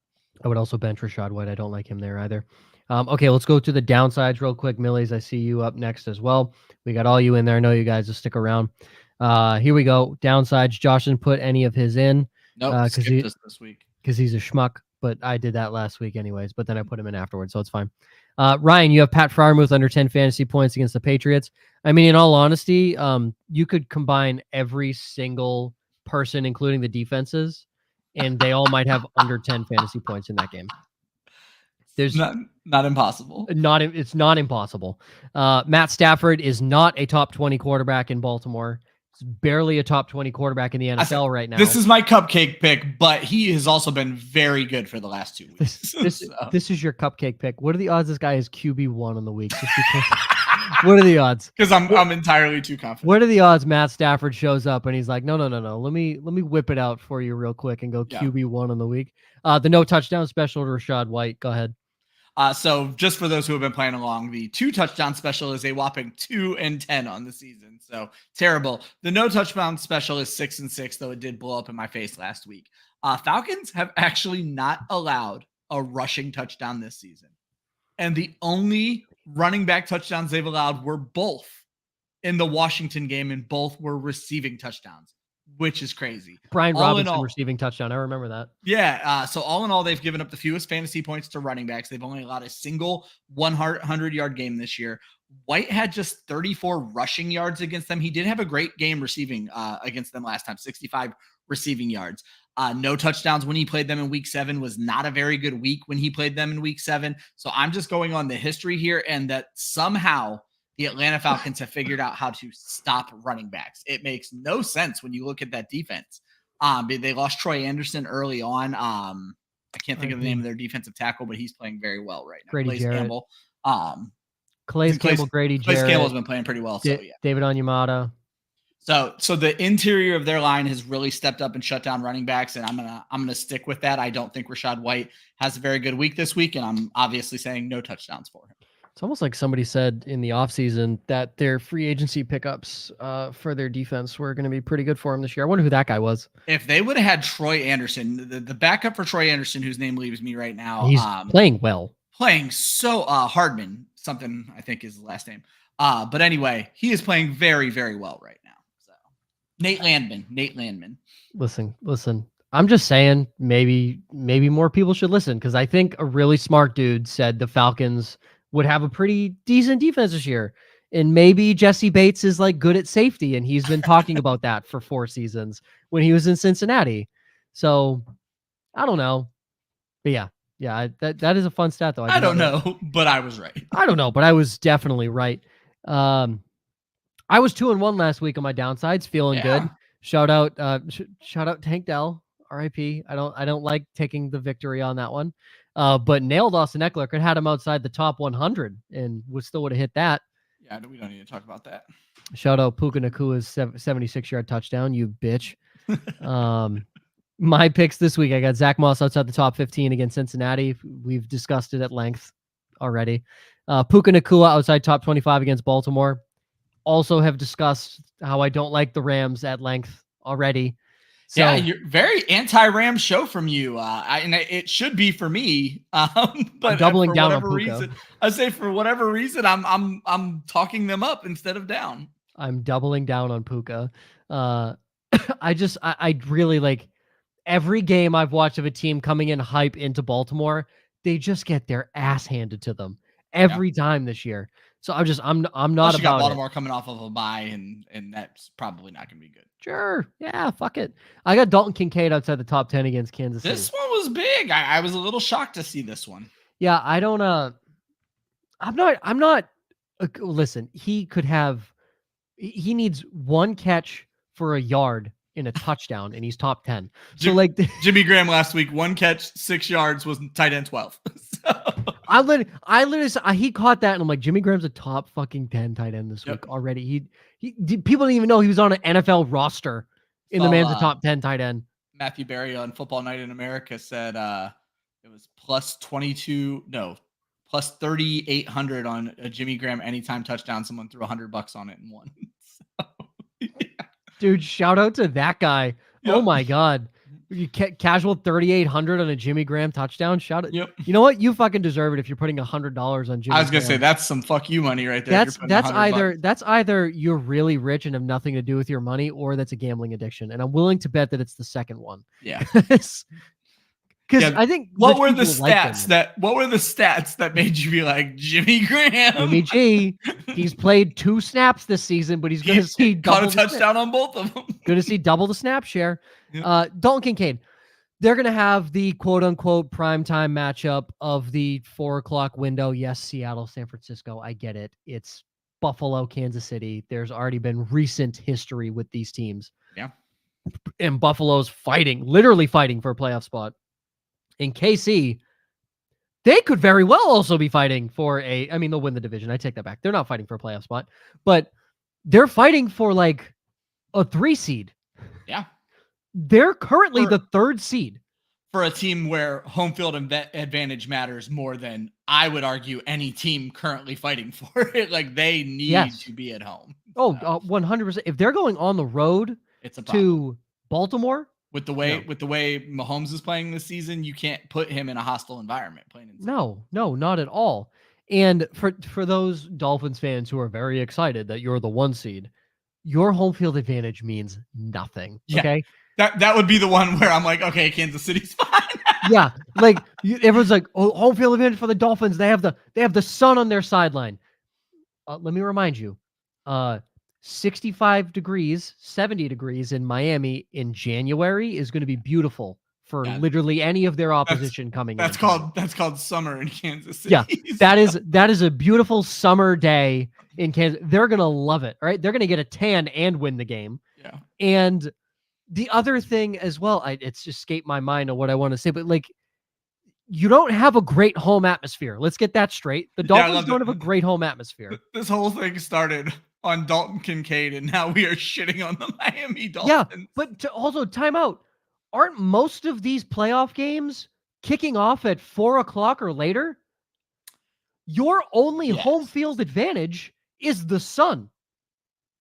I would also bench Rachaad White. I don't like him there either. Okay, let's go to the downsides real quick. Millies, I see you up next as well. We got all you in there. I know you guys will stick around. Here we go. Downsides. Josh didn't put any of his in. Nope, skipped us this week. Because he's a schmuck, but I did that last week anyways, but then I put him in afterwards, so it's fine. Ryan, you have Pat Freiermuth under 10 fantasy points against the Patriots. I mean, in all honesty, you could combine every single person, including the defenses, and they all might have under 10 fantasy points in that game. There's not impossible. It's not impossible. Matt Stafford is not a top 20 quarterback in Baltimore. It's barely a top 20 quarterback in the NFL right now. This is my cupcake pick, but he has also been very good for the last 2 weeks. This is your cupcake pick. What are the odds this guy is QB1 on the week? Just because, what are the odds? Because I'm entirely too confident. What are the odds Matt Stafford shows up and he's like, no. Let me whip it out for you real quick and go QB1 on the week. The no touchdown special to Rachaad White. Go ahead. So just for those who have been playing along, the 2 touchdown special is a whopping 2-10 on the season. So terrible. The no touchdown special is 6-6, though it did blow up in my face last week. Falcons have actually not allowed a rushing touchdown this season. And the only running back touchdowns they've allowed were both in the Washington game, and both were receiving touchdowns, which is crazy. Brian Robinson receiving touchdown. I remember that. Yeah. So all in all, they've given up the fewest fantasy points to running backs. They've only allowed a single 100-yard game this year. White had just 34 rushing yards against them. He did have a great game receiving against them last time, 65 receiving yards. No touchdowns when he played them in week 7. Was not a very good week when he played them in week 7. So I'm just going on the history here, and that somehow the Atlanta Falcons have figured out how to stop running backs. It makes no sense when you look at that defense. They lost Troy Anderson early on. I can't think of the name of their defensive tackle, but he's playing very well right now. Grady Jarrett. Calais Campbell, Grady Jarrett. Calais Campbell's been playing pretty well. So yeah. David Onyemata. So the interior of their line has really stepped up and shut down running backs, and I'm gonna stick with that. I don't think Rachaad White has a very good week this week, and I'm obviously saying no touchdowns for him. It's almost like somebody said in the offseason that their free agency pickups for their defense were going to be pretty good for him this year. I wonder who that guy was. If they would have had Troy Anderson, the backup for Troy Anderson, whose name leaves me right now. He's playing well. Playing so Hardman, something I think is the last name. But anyway, he is playing very, very well right now. So Nate Landman. Listen. I'm just saying maybe more people should listen, because I think a really smart dude said the Falcons would have a pretty decent defense this year. And maybe Jesse Bates is like good at safety, and he's been talking about that for 4 seasons when he was in Cincinnati. So I don't know. But yeah, that is a fun stat though. I don't know, but I was right. I don't know, but I was definitely right. I was 2-1 last week on my downsides, feeling good. Shout out Tank Dell, RIP. I don't like taking the victory on that one. But nailed Austin Eckler. Could have had him outside the top 100 and still would have hit that. Yeah, we don't need to talk about that. Shout out Puka Nakua's 76-yard touchdown, you bitch. My picks this week, I got Zach Moss outside the top 15 against Cincinnati. We've discussed it at length already. Puka Nacua outside top 25 against Baltimore. Also have discussed how I don't like the Rams at length already. So, yeah, you're very anti-Rams show from you, and it should be for me. But I'm doubling down on Puka. I say for whatever reason, I'm talking them up instead of down. I'm doubling down on Puka. I really like every game I've watched of a team coming in hype into Baltimore. They just get their ass handed to them every time this year. So I'm not about Baltimore coming off of a bye, and that's probably not going to be good. Sure. Yeah, fuck it. I got Dalton Kincaid outside the top 10 against Kansas City. This one was big. I was a little shocked to see this one. Yeah, I don't I'm not listen, he needs 1 catch for a yard in a touchdown and he's top 10. So like Jimmy Graham last week, 1 catch, 6 yards, was tight end 12. I literally he caught that and I'm like, Jimmy Graham's a top fucking 10 tight end this week already. He people didn't even know he was on an NFL roster in the man's a top 10 tight end. Matthew Berry on Football Night in America said it was plus plus 3,800 on a Jimmy Graham anytime touchdown. Someone threw $100 on it and won. So, yeah. Dude, shout out to that guy. Yep. Oh my God. You casual 3,800 on a Jimmy Graham touchdown. Shout out. Yep. You know what? You fucking deserve it if you're putting $100 on Jimmy. I was gonna Graham. say that's some fuck you money right there. That's either you're really rich and have nothing to do with your money, or that's a gambling addiction. And I'm willing to bet that it's the second one. Yeah. Because I think what were the stats that made you be like Jimmy Graham? Jimmy G, he's played 2 snaps this season, but he's going to see caught a touchdown on both of them. Going to see double the snap share. Yep. Dalton Kincaid, they're going to have the quote unquote primetime matchup of the 4:00 window. Yes, Seattle, San Francisco. I get it. It's Buffalo, Kansas City. There's already been recent history with these teams. Yeah. And Buffalo's literally fighting for a playoff spot. In KC, they could very well also be fighting for they'll win the division. I take that back. They're not fighting for a playoff spot, but they're fighting for like a 3 seed. Yeah. They're currently the 3rd seed. For a team where home field advantage matters more than, I would argue, any team currently fighting for it. Like, they need to be at home. Oh, 100%. If they're going on the road to Baltimore, with the way Mahomes is playing this season, you can't put him in a hostile environment. No, not at all. And for those Dolphins fans who are very excited that you're the 1 seed, your home field advantage means nothing. Yeah. Okay. That would be the one where I'm like, okay, Kansas City's fine. Yeah. Like everyone's like, oh, home field advantage for the Dolphins. They have the sun on their sideline. Let me remind you, 65 degrees, 70 degrees in Miami in January is going to be beautiful for literally any of their opposition coming in. That's called summer in Kansas City. Yeah. That is a beautiful summer day in Kansas. They're going to love it. All right. They're going to get a tan and win the game. Yeah. And the other thing as well, it's just escaped my mind of what I want to say, but like, you don't have a great home atmosphere. Let's get that straight. The Dolphins don't have a great home atmosphere. This whole thing started on Dalton Kincaid, and now we are shitting on the Miami Dolphins. Yeah, but also time out. Aren't most of these playoff games kicking off at 4:00 or later? Your only home field advantage is the sun.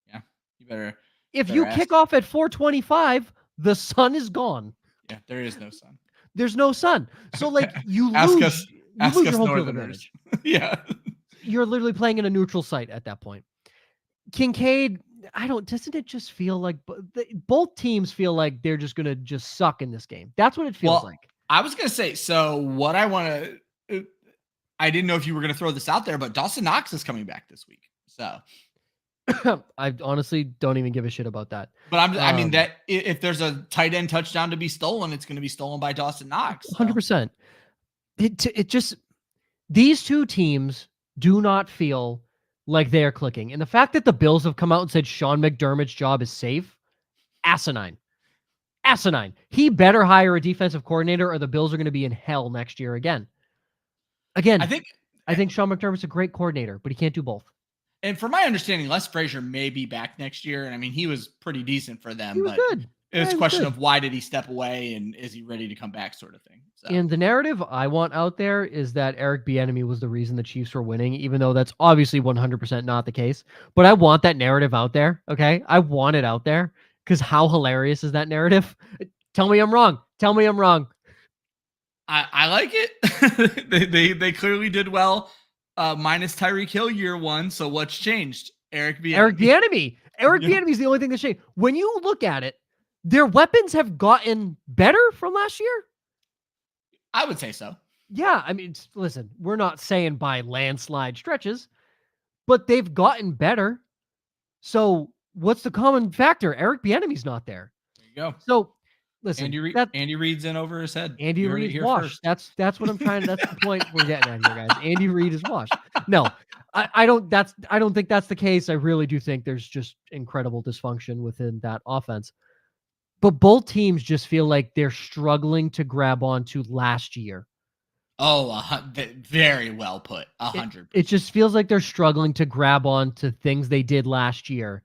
Yeah, you better. If you kick off at 4:25, the sun is gone. Yeah, there is no sun. There's no sun. So like you ask lose us your home field advantage. Yeah. You're literally playing in a neutral site at that point. Kincaid, doesn't it just feel like both teams feel like they're just going to just suck in this game? That's what it feels like. I was going to say, so what I didn't know if you were going to throw this out there, but Dawson Knox is coming back this week. So I honestly don't even give a shit about that. But I mean that if there's a tight end touchdown to be stolen, it's going to be stolen by Dawson Knox. So. 100%. It just, these two teams do not feel like they are clicking. And the fact that the Bills have come out and said Sean McDermott's job is safe, asinine. He better hire a defensive coordinator or the Bills are going to be in hell next year again. I think Sean McDermott's a great coordinator, but he can't do both. And from my understanding, Les Frazier may be back next year. And I mean, he was pretty decent for them. He was good. It was a question of why did he step away and is he ready to come back sort of thing. So. And the narrative I want out there is that Eric Bieniemy was the reason the Chiefs were winning, even though that's obviously 100% not the case. But I want that narrative out there, okay? I want it out there because how hilarious is that narrative? Tell me I'm wrong. I like it. they clearly did well. Minus Tyreek Hill year 1. So what's changed? Eric Bieniemy. Eric Bieniemy is the only thing that's changed. When you look at it, their weapons have gotten better from last year. I would say so. Yeah. I mean, listen, we're not saying by landslide stretches, but they've gotten better. So what's the common factor? Eric Bieniemy's not there. There you go. So listen, Andy Reid's in over his head. Andy Reid is washed. That's what I'm trying. That's the point we're getting at here, guys. Andy Reid is washed. No, I don't think that's the case. I really do think there's just incredible dysfunction within that offense. But both teams just feel like they're struggling to grab onto last year. Oh, very well put. 100%. It just feels like they're struggling to grab on to things they did last year.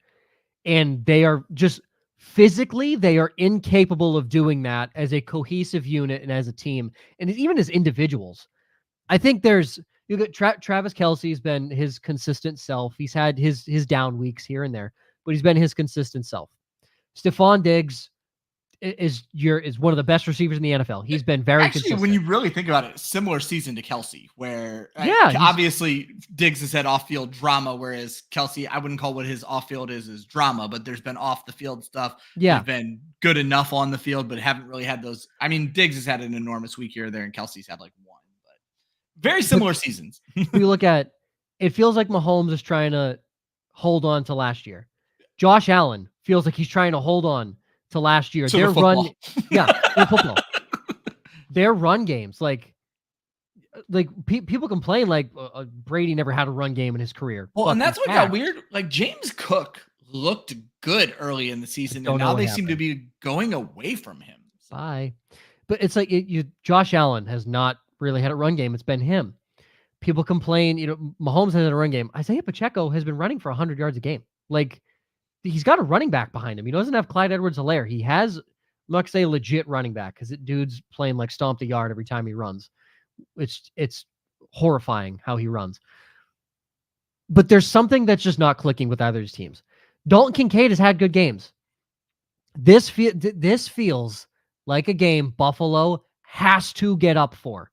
And they are just physically, they are incapable of doing that as a cohesive unit and as a team. And even as individuals. I think there's You got Travis Kelce's been his consistent self. He's had his down weeks here and there, but he's been his consistent self. Stephon Diggs is one of the best receivers in the NFL. He's been very consistent. When you really think about it, similar season to Kelce, where obviously Diggs has had off-field drama, whereas Kelce, I wouldn't call what his off-field is drama, but there's been off-the-field stuff. Yeah. He's been good enough on the field, but haven't really had those. I mean, Diggs has had an enormous week here or there, and Kelce's had like one, but very similar seasons. We look at, it feels like Mahomes is trying to hold on to last year. Josh Allen feels like he's trying to hold on to last year. Their run, their football. Their run games, like people complain like Brady never had a run game in his career. Well, and that's what got weird. Like James Cook looked good early in the season, and now they seem to be going away from him. Bye. But it's like Josh Allen has not really had a run game. It's been him. People complain, Mahomes has had a run game. Isaiah Pacheco has been running for 100 yards a game. Like, he's got a running back behind him. He doesn't have Clyde Edwards-Helaire. He has, I'm not going to say legit running back, because dude's playing like stomp the yard every time he runs. It's horrifying how he runs. But there's something that's just not clicking with either of these teams. Dalton Kincaid has had good games. This feels like a game Buffalo has to get up for.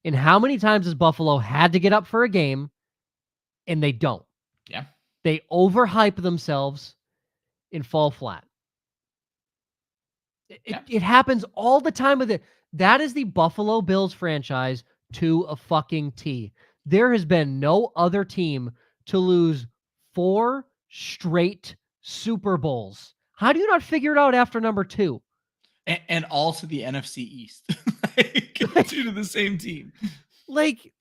And how many times has Buffalo had to get up for a game and they don't? Yeah. They overhype themselves and fall flat. It happens all the time with it. That is the Buffalo Bills franchise to a fucking T. There has been no other team to lose 4 straight Super Bowls. How do you not figure it out after number 2? And all to the NFC East. Two to the same team. Like,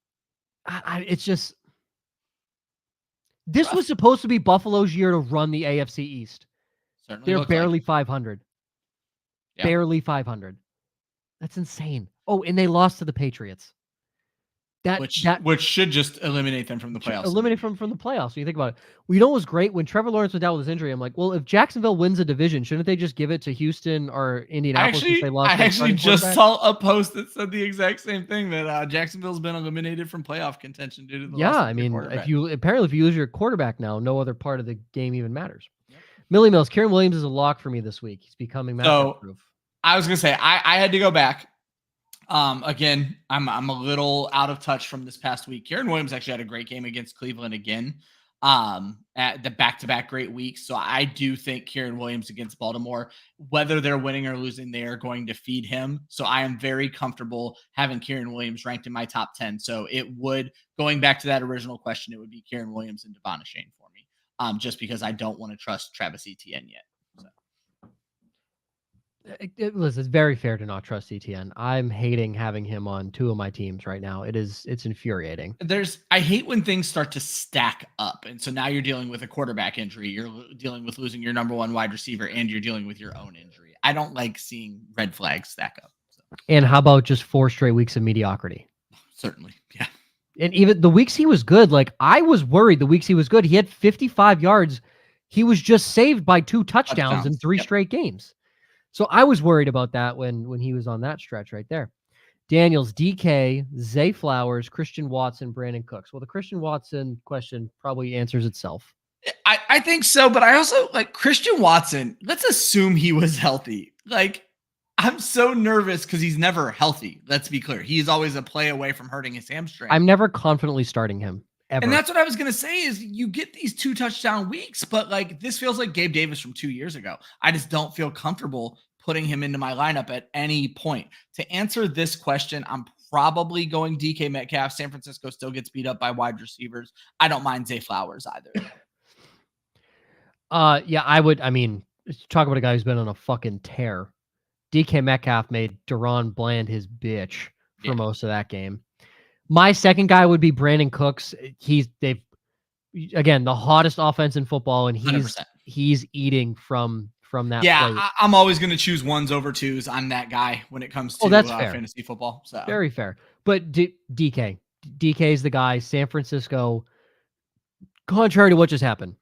it's just... This was supposed to be Buffalo's year to run the AFC East. Certainly they're barely 500. Yeah. Barely 500. That's insane. Oh, and they lost to the Patriots. Which should just eliminate them from the playoffs. Eliminate from the playoffs. When you think about it. We know it was great when Trevor Lawrence went down with his injury. I'm like, well, if Jacksonville wins a division, shouldn't they just give it to Houston or Indianapolis if they lost? I actually just saw a post that said the exact same thing, that Jacksonville's been eliminated from playoff contention due to the loss of if you lose your quarterback now, no other part of the game even matters. Yep. Millie Mills, Kyren Williams is a lock for me this week. He's becoming matchup proof. I was gonna say I had to go back. Again, I'm a little out of touch from this past week. Kyren Williams actually had a great game against Cleveland again. At the back-to-back great weeks. So I do think Kyren Williams against Baltimore, whether they're winning or losing, they are going to feed him. So I am very comfortable having Kyren Williams ranked in my top 10. So it would, going back to that original question, it would be Kyren Williams and Devon Achane for me. Just because I don't want to trust Travis Etienne yet. So. It's very fair to not trust Etienne. I'm hating having him on 2 of my teams right now. It's infuriating. I hate when things start to stack up. And so now you're dealing with a quarterback injury. You're dealing with losing your number 1 wide receiver, and you're dealing with your own injury. I don't like seeing red flags stack up. So. And how about just 4 straight weeks of mediocrity? Certainly. Yeah. And even the weeks he was good, like I was worried the weeks he was good. He had 55 yards. He was just saved by 2 touchdowns in 3 straight games. So I was worried about that when he was on that stretch right there. Daniels, DK, Zay Flowers, Christian Watson, Brandon Cooks. Well, the Christian Watson question probably answers itself. I think so, but I also like Christian Watson. Let's assume he was healthy. Like, I'm so nervous because he's never healthy. Let's be clear. He's always a play away from hurting his hamstring. I'm never confidently starting him. Ever. And that's what I was going to say is you get these 2 touchdown weeks, but like this feels like Gabe Davis from 2 years ago. I just don't feel comfortable putting him into my lineup at any point. To answer this question, I'm probably going DK Metcalf. San Francisco still gets beat up by wide receivers. I don't mind Zay Flowers either. Yeah, I would. I mean, talk about a guy who's been on a fucking tear. DK Metcalf made Deron Bland his bitch for most of that game. My second guy would be Brandon Cooks. Again, the hottest offense in football, and he's eating from that. Yeah, I'm always going to choose 1s over 2s. I'm that guy when it comes to fantasy football. So very fair. But DK is the guy. San Francisco, contrary to what just happened,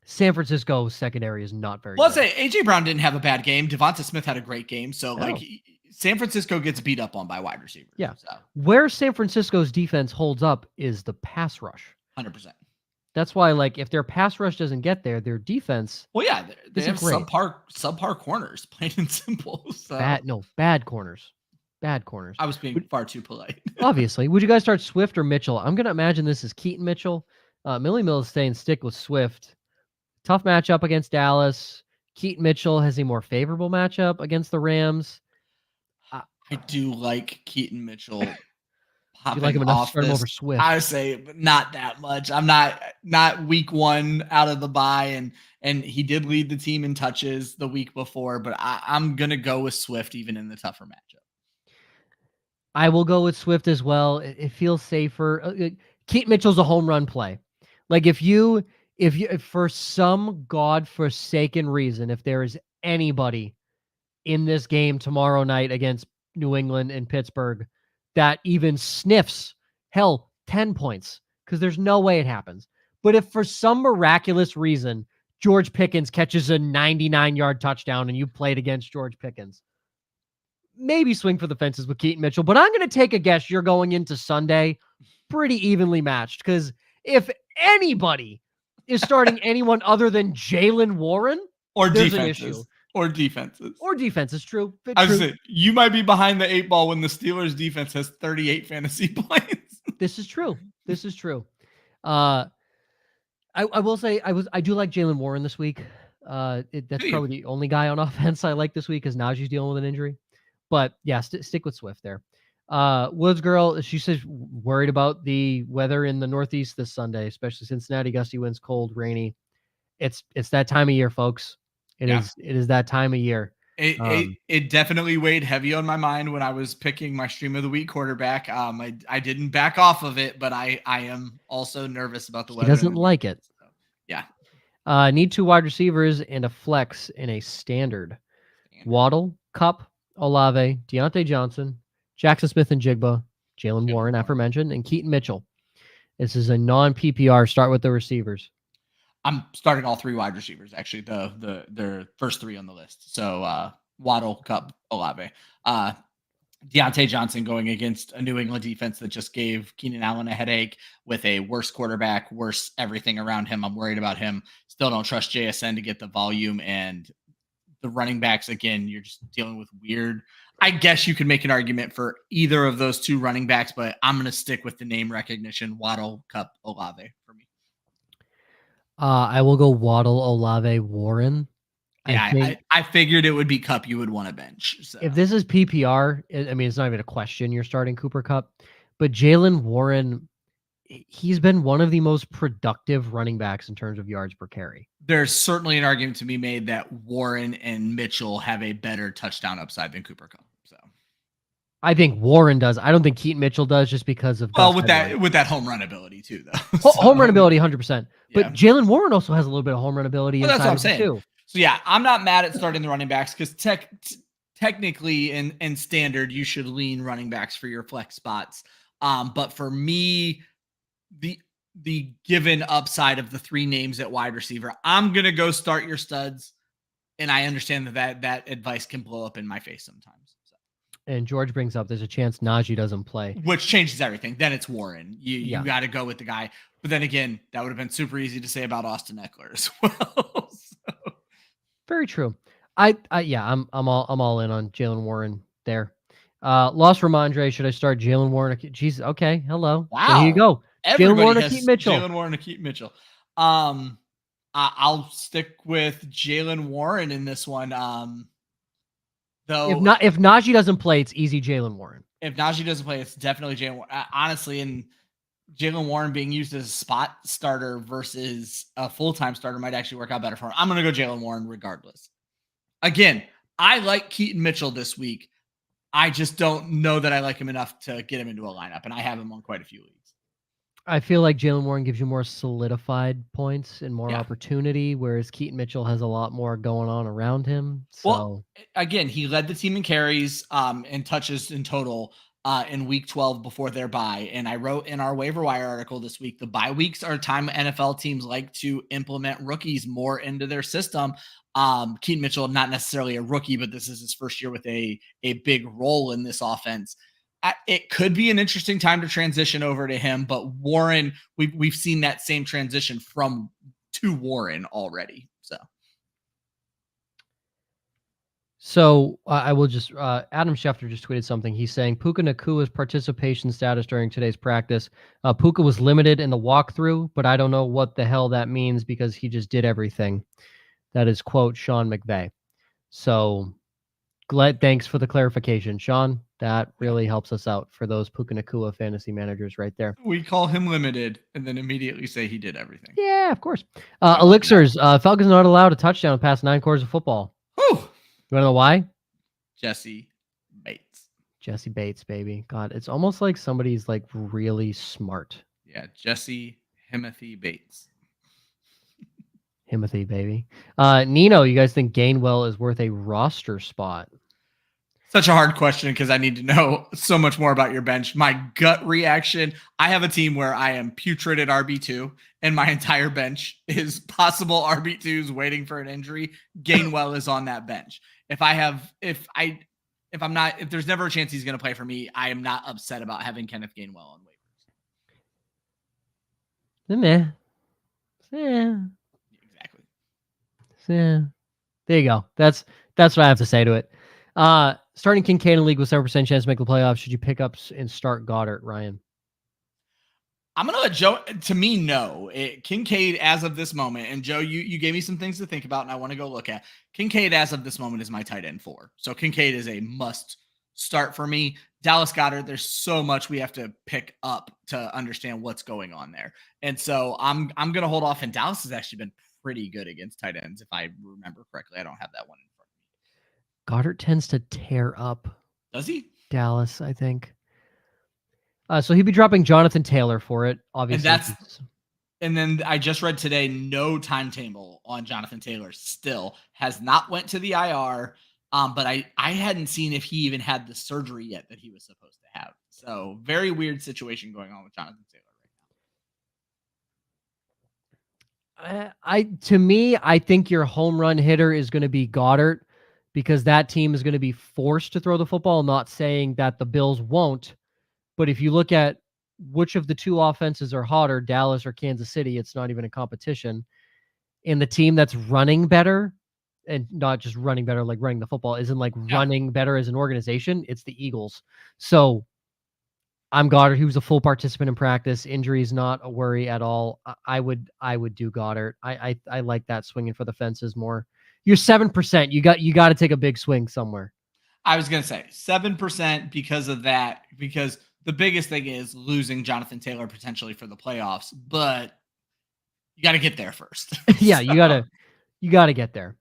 San Francisco's secondary is not very good. Let's say AJ Brown didn't have a bad game. Devonta Smith had a great game. So San Francisco gets beat up on by wide receivers. Yeah. So Where San Francisco's defense holds up is the pass rush. 100%. That's why, like, if their pass rush doesn't get there, their defense. Well, yeah, they have great. subpar corners, plain and simple. So Bad corners. Bad corners. I was being far too polite. Obviously. Would you guys start Swift or Mitchell? I'm going to imagine this is Keaton Mitchell. Millie Mills staying stick with Swift. Tough matchup against Dallas. Keaton Mitchell has a more favorable matchup against the Rams. I do like Keaton Mitchell. Do you like him enough to start him over Swift? I would say, but not that much. I'm not week one out of the bye, and he did lead the team in touches the week before, but I'm gonna go with Swift even in the tougher matchup. I will go with Swift as well. It feels safer. Keaton Mitchell's a home run play. Like if for some godforsaken reason, if there is anybody in this game tomorrow night against New England and Pittsburgh that even sniffs, 10 points, because there's no way it happens. But if for some miraculous reason George Pickens catches a 99-yard touchdown and you played against George Pickens, maybe swing for the fences with Keaton Mitchell. But I'm going to take a guess you're going into Sunday pretty evenly matched, because if anybody is starting anyone other than Jaylen Warren, or there's defenses. An issue. Or defenses. Or defenses, true. I was saying, you might be behind the 8 ball when the Steelers defense has 38 fantasy points. This is true. I will say I do like Jaylen Warren this week. That's probably the only guy on offense I like this week, because Najee's dealing with an injury. But yeah, stick with Swift there. Woods girl, she says worried about the weather in the Northeast this Sunday, especially Cincinnati, gusty winds, cold, rainy. It's that time of year, folks. It is that time of year. It definitely weighed heavy on my mind when I was picking my stream of the week quarterback. I didn't back off of it, but I am also nervous about the weather. He doesn't like it. So, yeah. Need 2 wide receivers and a flex in a standard. Waddle, Kupp, Olave, Deontay Johnson, Jackson Smith and Jigba, Jaylen Warren, aforementioned, and Keaton Mitchell. This is a non-PPR. Start with the receivers. I'm starting all 3 wide receivers, actually, their first 3 on the list. So Waddle, Kupp, Olave. Deontay Johnson going against a New England defense that just gave Keenan Allen a headache with a worse quarterback, worse everything around him. I'm worried about him. Still don't trust JSN to get the volume, and the running backs, again, you're just dealing with weird. I guess you could make an argument for either of those 2 running backs, but I'm going to stick with the name recognition, Waddle, Kupp, Olave for me. I will go Waddle, Olave, Warren. Yeah, I figured it would be Kupp you would want to bench. So. If this is PPR, I mean, it's not even a question you're starting Cooper Kupp, but Jaylen Warren, he's been one of the most productive running backs in terms of yards per carry. There's certainly an argument to be made that Warren and Mitchell have a better touchdown upside than Cooper Kupp. So I think Warren does. I don't think Keaton Mitchell does, just because of with that home run ability too, though. Home run ability, 100%. But Yeah. Jaylen Warren also has a little bit of home run ability. Well, that's what I'm saying saying. Too. So yeah, I'm not mad at starting the running backs, because technically in standard you should lean running backs for your flex spots. But for me, the given upside of the 3 names at wide receiver, I'm gonna go start your studs, and I understand that advice can blow up in my face sometimes. So. And George brings up there's a chance Najee doesn't play, which changes everything. Then it's Warren. You got to go with the guy. But then again, that would have been super easy to say about Austin Eckler as well. So. Very true. I'm all in on Jaylen Warren there. Lost Ramondre. Should I start Jaylen Warren? Jeez. Okay. Hello. Wow. So here you go. Jaylen Warren or Keaton Mitchell. Jaylen Warren or Keaton Mitchell. I'll stick with Jaylen Warren in this one. Though if Najee doesn't play, it's easy Jaylen Warren. If Najee doesn't play, it's definitely Jaylen Warren. Honestly, and Jaylen Warren being used as a spot starter versus a full-time starter might actually work out better for him. I'm going to go Jaylen Warren regardless. Again, I like Keaton Mitchell this week. I just don't know that I like him enough to get him into a lineup, and I have him on quite a few leagues. I feel like Jaylen Warren gives you more solidified points and more opportunity, whereas Keaton Mitchell has a lot more going on around him. So well, again, he led the team in carries and touches in total. in week 12 before their bye. And I wrote in our waiver wire article this week, the bye weeks are a time NFL teams like to implement rookies more into their system. Keaton Mitchell, not necessarily a rookie, but this is his first year with a big role in this offense. It could be an interesting time to transition over to him, but Warren, we've seen that same transition to Warren already. So I will just, Adam Schefter just tweeted something. He's saying Puka Nakua's participation status during today's practice. Puka was limited in the walkthrough, but I don't know what the hell that means because he just did everything. That is quote Sean McVay. So thanks for the clarification, Sean. That really helps us out for those Puka Nakua fantasy managers right there. We call him limited and then immediately say he did everything. Yeah, of course. Elixirs, Falcons not allowed a touchdown past 9 quarters of football. Whew. You want to know why? Jesse Bates, baby. God, it's almost like somebody's like really smart. Yeah, Jesse Himothy Bates. Himothy, baby. Nino, you guys think Gainwell is worth a roster spot? Such a hard question because I need to know so much more about your bench. My gut reaction, I have a team where I am putrid at RB2 and my entire bench is possible RB2s waiting for an injury. Gainwell is on that bench. If there's never a chance he's going to play for me, I am not upset about having Kenneth Gainwell on waivers. Yeah. Exactly. Yeah. There you go. That's what I have to say to it. Starting Kincaid in league with 7% chance to make the playoffs. Should you pick up and start Goedert, Ryan? I'm going to let Joe, to me, no. Kincaid as of this moment, and Joe, you gave me some things to think about and I want to go look at. Kincaid as of this moment is my tight end 4. So Kincaid is a must start for me. Dallas Goedert, there's so much we have to pick up to understand what's going on there. And so I'm going to hold off, and Dallas has actually been pretty good against tight ends, if I remember correctly. I don't have that one in front of me. Goedert tends to tear up. Does he? Dallas, I think. So he'd be dropping Jonathan Taylor for it, obviously. And then I just read today, no timetable on Jonathan Taylor still. Has not went to the IR, but I hadn't seen if he even had the surgery yet that he was supposed to have. So very weird situation going on with Jonathan Taylor right now. To me, I think your home run hitter is going to be Goedert because that team is going to be forced to throw the football. Not saying that the Bills won't. But if you look at which of the two offenses are hotter, Dallas or Kansas City, it's not even a competition. And the team that's running better, and not just running better like running the football, isn't like running better as an organization, it's the Eagles. So I'm Goedert. He was a full participant in practice. Injury is not a worry at all. I would do Goedert. I like that swinging for the fences more. You're 7%. You got to take a big swing somewhere. I was going to say 7% because of that, because the biggest thing is losing Jonathan Taylor potentially for the playoffs, but you got to get there first. Yeah, you got to get there.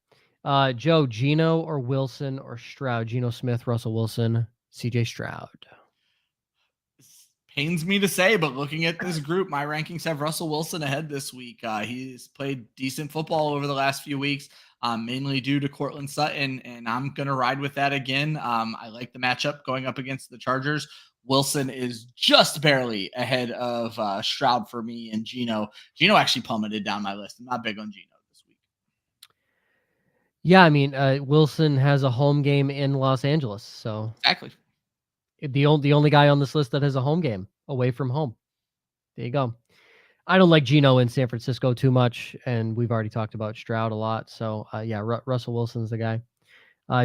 Joe, Geno or Wilson or Stroud? Geno Smith, Russell Wilson, CJ Stroud. Pains me to say, but looking at this group, my rankings have Russell Wilson ahead this week. He's played decent football over the last few weeks, mainly due to Cortland Sutton, and I'm going to ride with that again. I like the matchup going up against the Chargers. Wilson is just barely ahead of Stroud for me, and Geno actually plummeted down my list. I'm not big on Geno this week. Yeah, I mean, Wilson has a home game in Los Angeles, so exactly the only guy on this list that has a home game away from home. There you go. I don't like Geno in San Francisco too much, and we've already talked about Stroud a lot. So yeah, Russell Wilson's the guy.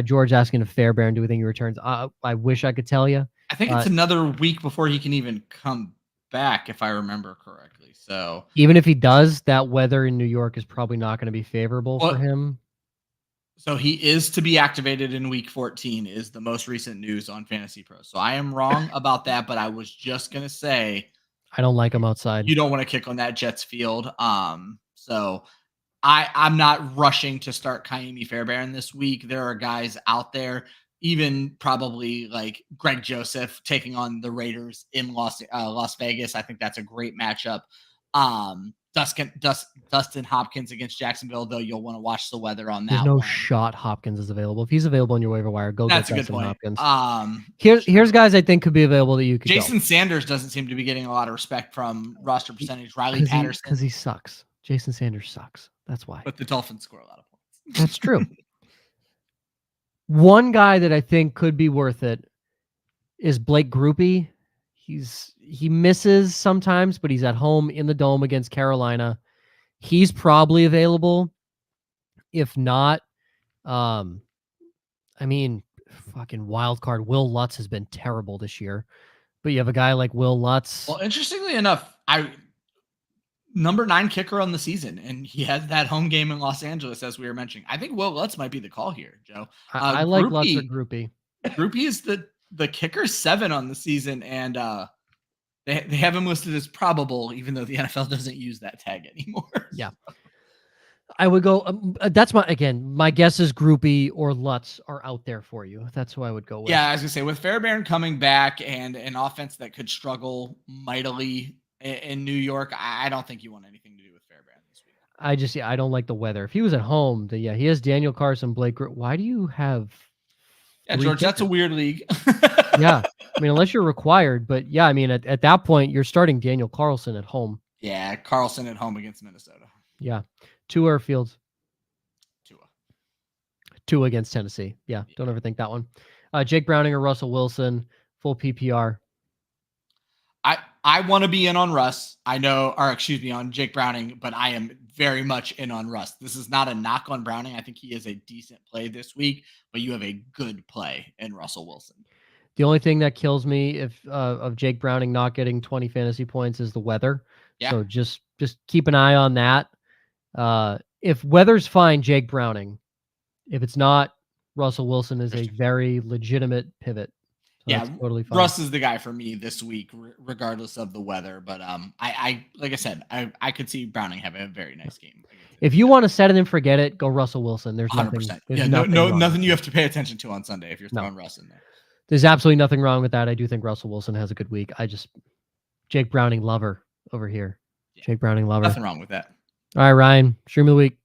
George asking if Fairbairn do we think he returns? I wish I could tell you. I think it's another week before he can even come back, if I remember correctly. So even if he does, that weather in New York is probably not going to be favorable for him. So he is to be activated in week 14 is the most recent news on Fantasy Pro. So I am wrong about that, but I was just going to say, I don't like him outside. You don't want to kick on that Jets field. So I'm not rushing to start Kaimi Fairbairn this week. There are guys out there, even probably like Greg Joseph taking on the Raiders in Las Vegas. I think that's a great matchup. Dustin Hopkins against Jacksonville, though you'll want to watch the weather on that. There's no one. shot Hopkins is available. If he's available on your waiver wire, go That's get a good Dustin point. Hopkins. Here's guys I think could be available that you could Jason go. Sanders doesn't seem to be getting a lot of respect from roster percentage. Riley Patterson. Because he sucks. Jason Sanders sucks. That's why. But the Dolphins score a lot of points. That's true. One guy that I think could be worth it is Blake Grupe. He misses sometimes, but he's at home in the dome against Carolina. He's probably available. If not, fucking wild card. Will Lutz has been terrible this year, but you have a guy like Will Lutz. Well, interestingly enough, number 9 kicker on the season, and he has that home game in Los Angeles, as we were mentioning. I think Will Lutz might be the call here, Joe. I like Lutz or Grupe. Grupe is the kicker 7 on the season, and they have him listed as probable, even though the NFL doesn't use that tag anymore. Yeah. I would go. That's my guess is Grupe or Lutz are out there for you. That's who I would go with. Yeah, I was gonna say with Fairbairn coming back and an offense that could struggle mightily in New York, I don't think you want anything to do with Fairbairn this week. I don't like the weather. If he was at home, then he has Daniel Carson, Blake. Why do you have? Yeah, George, that's a weird league. Yeah, unless you're required, but yeah, at that point you're starting Daniel Carlson at home. Yeah, Carlson at home against Minnesota. Yeah. Tua Fields. Tua against Tennessee. Yeah, don't overthink that one. Jake Browning or Russell Wilson, full PPR. I want to be in on Russ. On Jake Browning, but I am very much in on Russ. This is not a knock on Browning. I think he is a decent play this week, but you have a good play in Russell Wilson. The only thing that kills me of Jake Browning not getting 20 fantasy points is the weather. Yeah. So just keep an eye on that. If weather's fine, Jake Browning. If it's not, Russell Wilson is a very legitimate pivot. So yeah, totally fine. Russ is the guy for me this week, regardless of the weather. But I like I said, I could see Browning having a very nice game. If you want to set it and forget it, go Russell Wilson. There's 100%. nothing. Nothing you have to pay attention to on Sunday if you're throwing Russ in there. There's absolutely nothing wrong with that. I do think Russell Wilson has a good week. Jake Browning lover over here. Yeah, Jake Browning lover. Nothing wrong with that. All right, Ryan, stream of the week.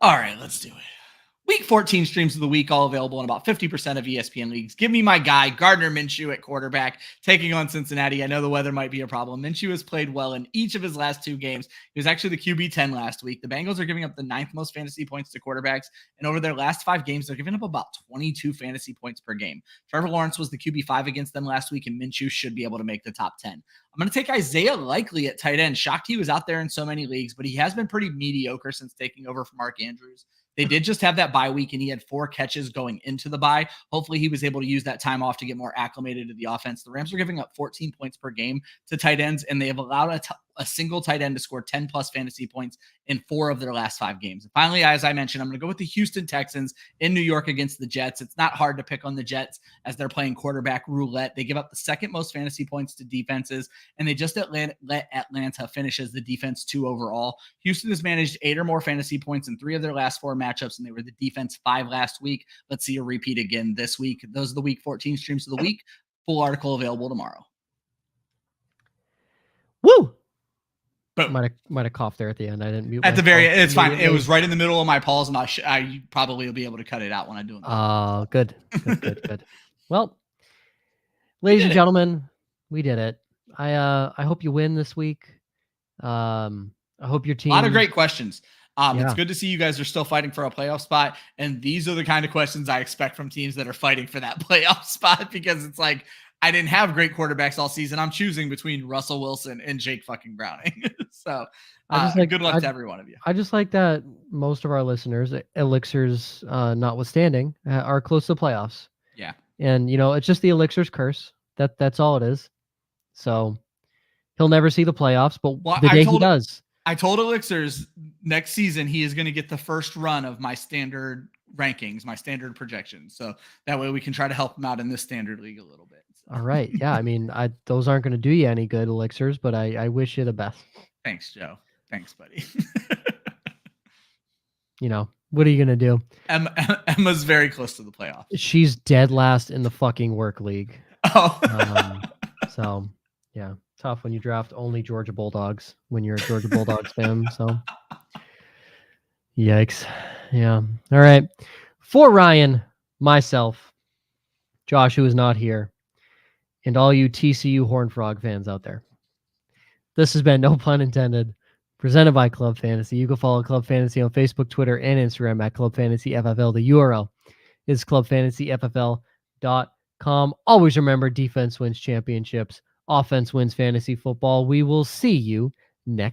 All right, let's do it. Week 14 streams of the week, all available in about 50% of ESPN leagues. Give me my guy, Gardner Minshew at quarterback, taking on Cincinnati. I know the weather might be a problem. Minshew has played well in each of his last 2 games. He was actually the QB 10 last week. The Bengals are giving up the 9th most fantasy points to quarterbacks, and over their last 5 games, they're giving up about 22 fantasy points per game. Trevor Lawrence was the QB 5 against them last week, and Minshew should be able to make the top 10. I'm going to take Isaiah Likely at tight end. Shocked he was out there in so many leagues, but he has been pretty mediocre since taking over from Mark Andrews. They did just have that bye week, and he had 4 catches going into the bye. Hopefully he was able to use that time off to get more acclimated to the offense. The Rams are giving up 14 points per game to tight ends, and they have allowed a single tight end to score 10-plus fantasy points in 4 of their last 5 games. And finally, as I mentioned, I'm going to go with the Houston Texans in New York against the Jets. It's not hard to pick on the Jets as they're playing quarterback roulette. They give up the 2nd most fantasy points to defenses, and they just let Atlanta finish as the defense 2 overall. Houston has managed 8 or more fantasy points in 3 of their last 4 matchups, and they were the defense 5 last week. Let's see a repeat again this week. Those are the week 14 streams of the week. Full article available tomorrow. Woo! Might have coughed there at the end. I didn't mute at the very end. It's fine. It was right in the middle of my pause, and I probably will be able to cut it out when I do it. Oh, good. Well, ladies and gentlemen, we did it. I hope you win this week. I hope your team. A lot of great questions. It's good to see you guys are still fighting for a playoff spot, and these are the kind of questions I expect from teams that are fighting for that playoff spot, because it's like, I didn't have great quarterbacks all season. I'm choosing between Russell Wilson and Jake fucking Browning. So good luck to every one of you. I just like that most of our listeners, Elixirs notwithstanding, are close to the playoffs. Yeah. And, it's just the Elixirs curse. That's all it is. So he'll never see the playoffs, but the day he does. I told Elixirs next season he is going to get the first run of my standard rankings, my standard projections. So that way we can try to help him out in this standard league a little bit. So. All right. Yeah. Those aren't going to do you any good, Elixirs, but I wish you the best. Thanks, Joe. Thanks, buddy. What are you going to do? Emma's very close to the playoffs. She's dead last in the fucking work league. Oh. So Yeah, tough when you draft only Georgia Bulldogs when you're a Georgia Bulldogs fan. So, yikes. Yeah. All right. For Ryan, myself, Josh, who is not here, and all you TCU Horned Frog fans out there, this has been No Pun Intended, presented by Club Fantasy. You can follow Club Fantasy on Facebook, Twitter, and Instagram at Club Fantasy FFL. The URL is clubfantasyffl.com. Always remember, defense wins championships. Offense wins fantasy football. We will see you next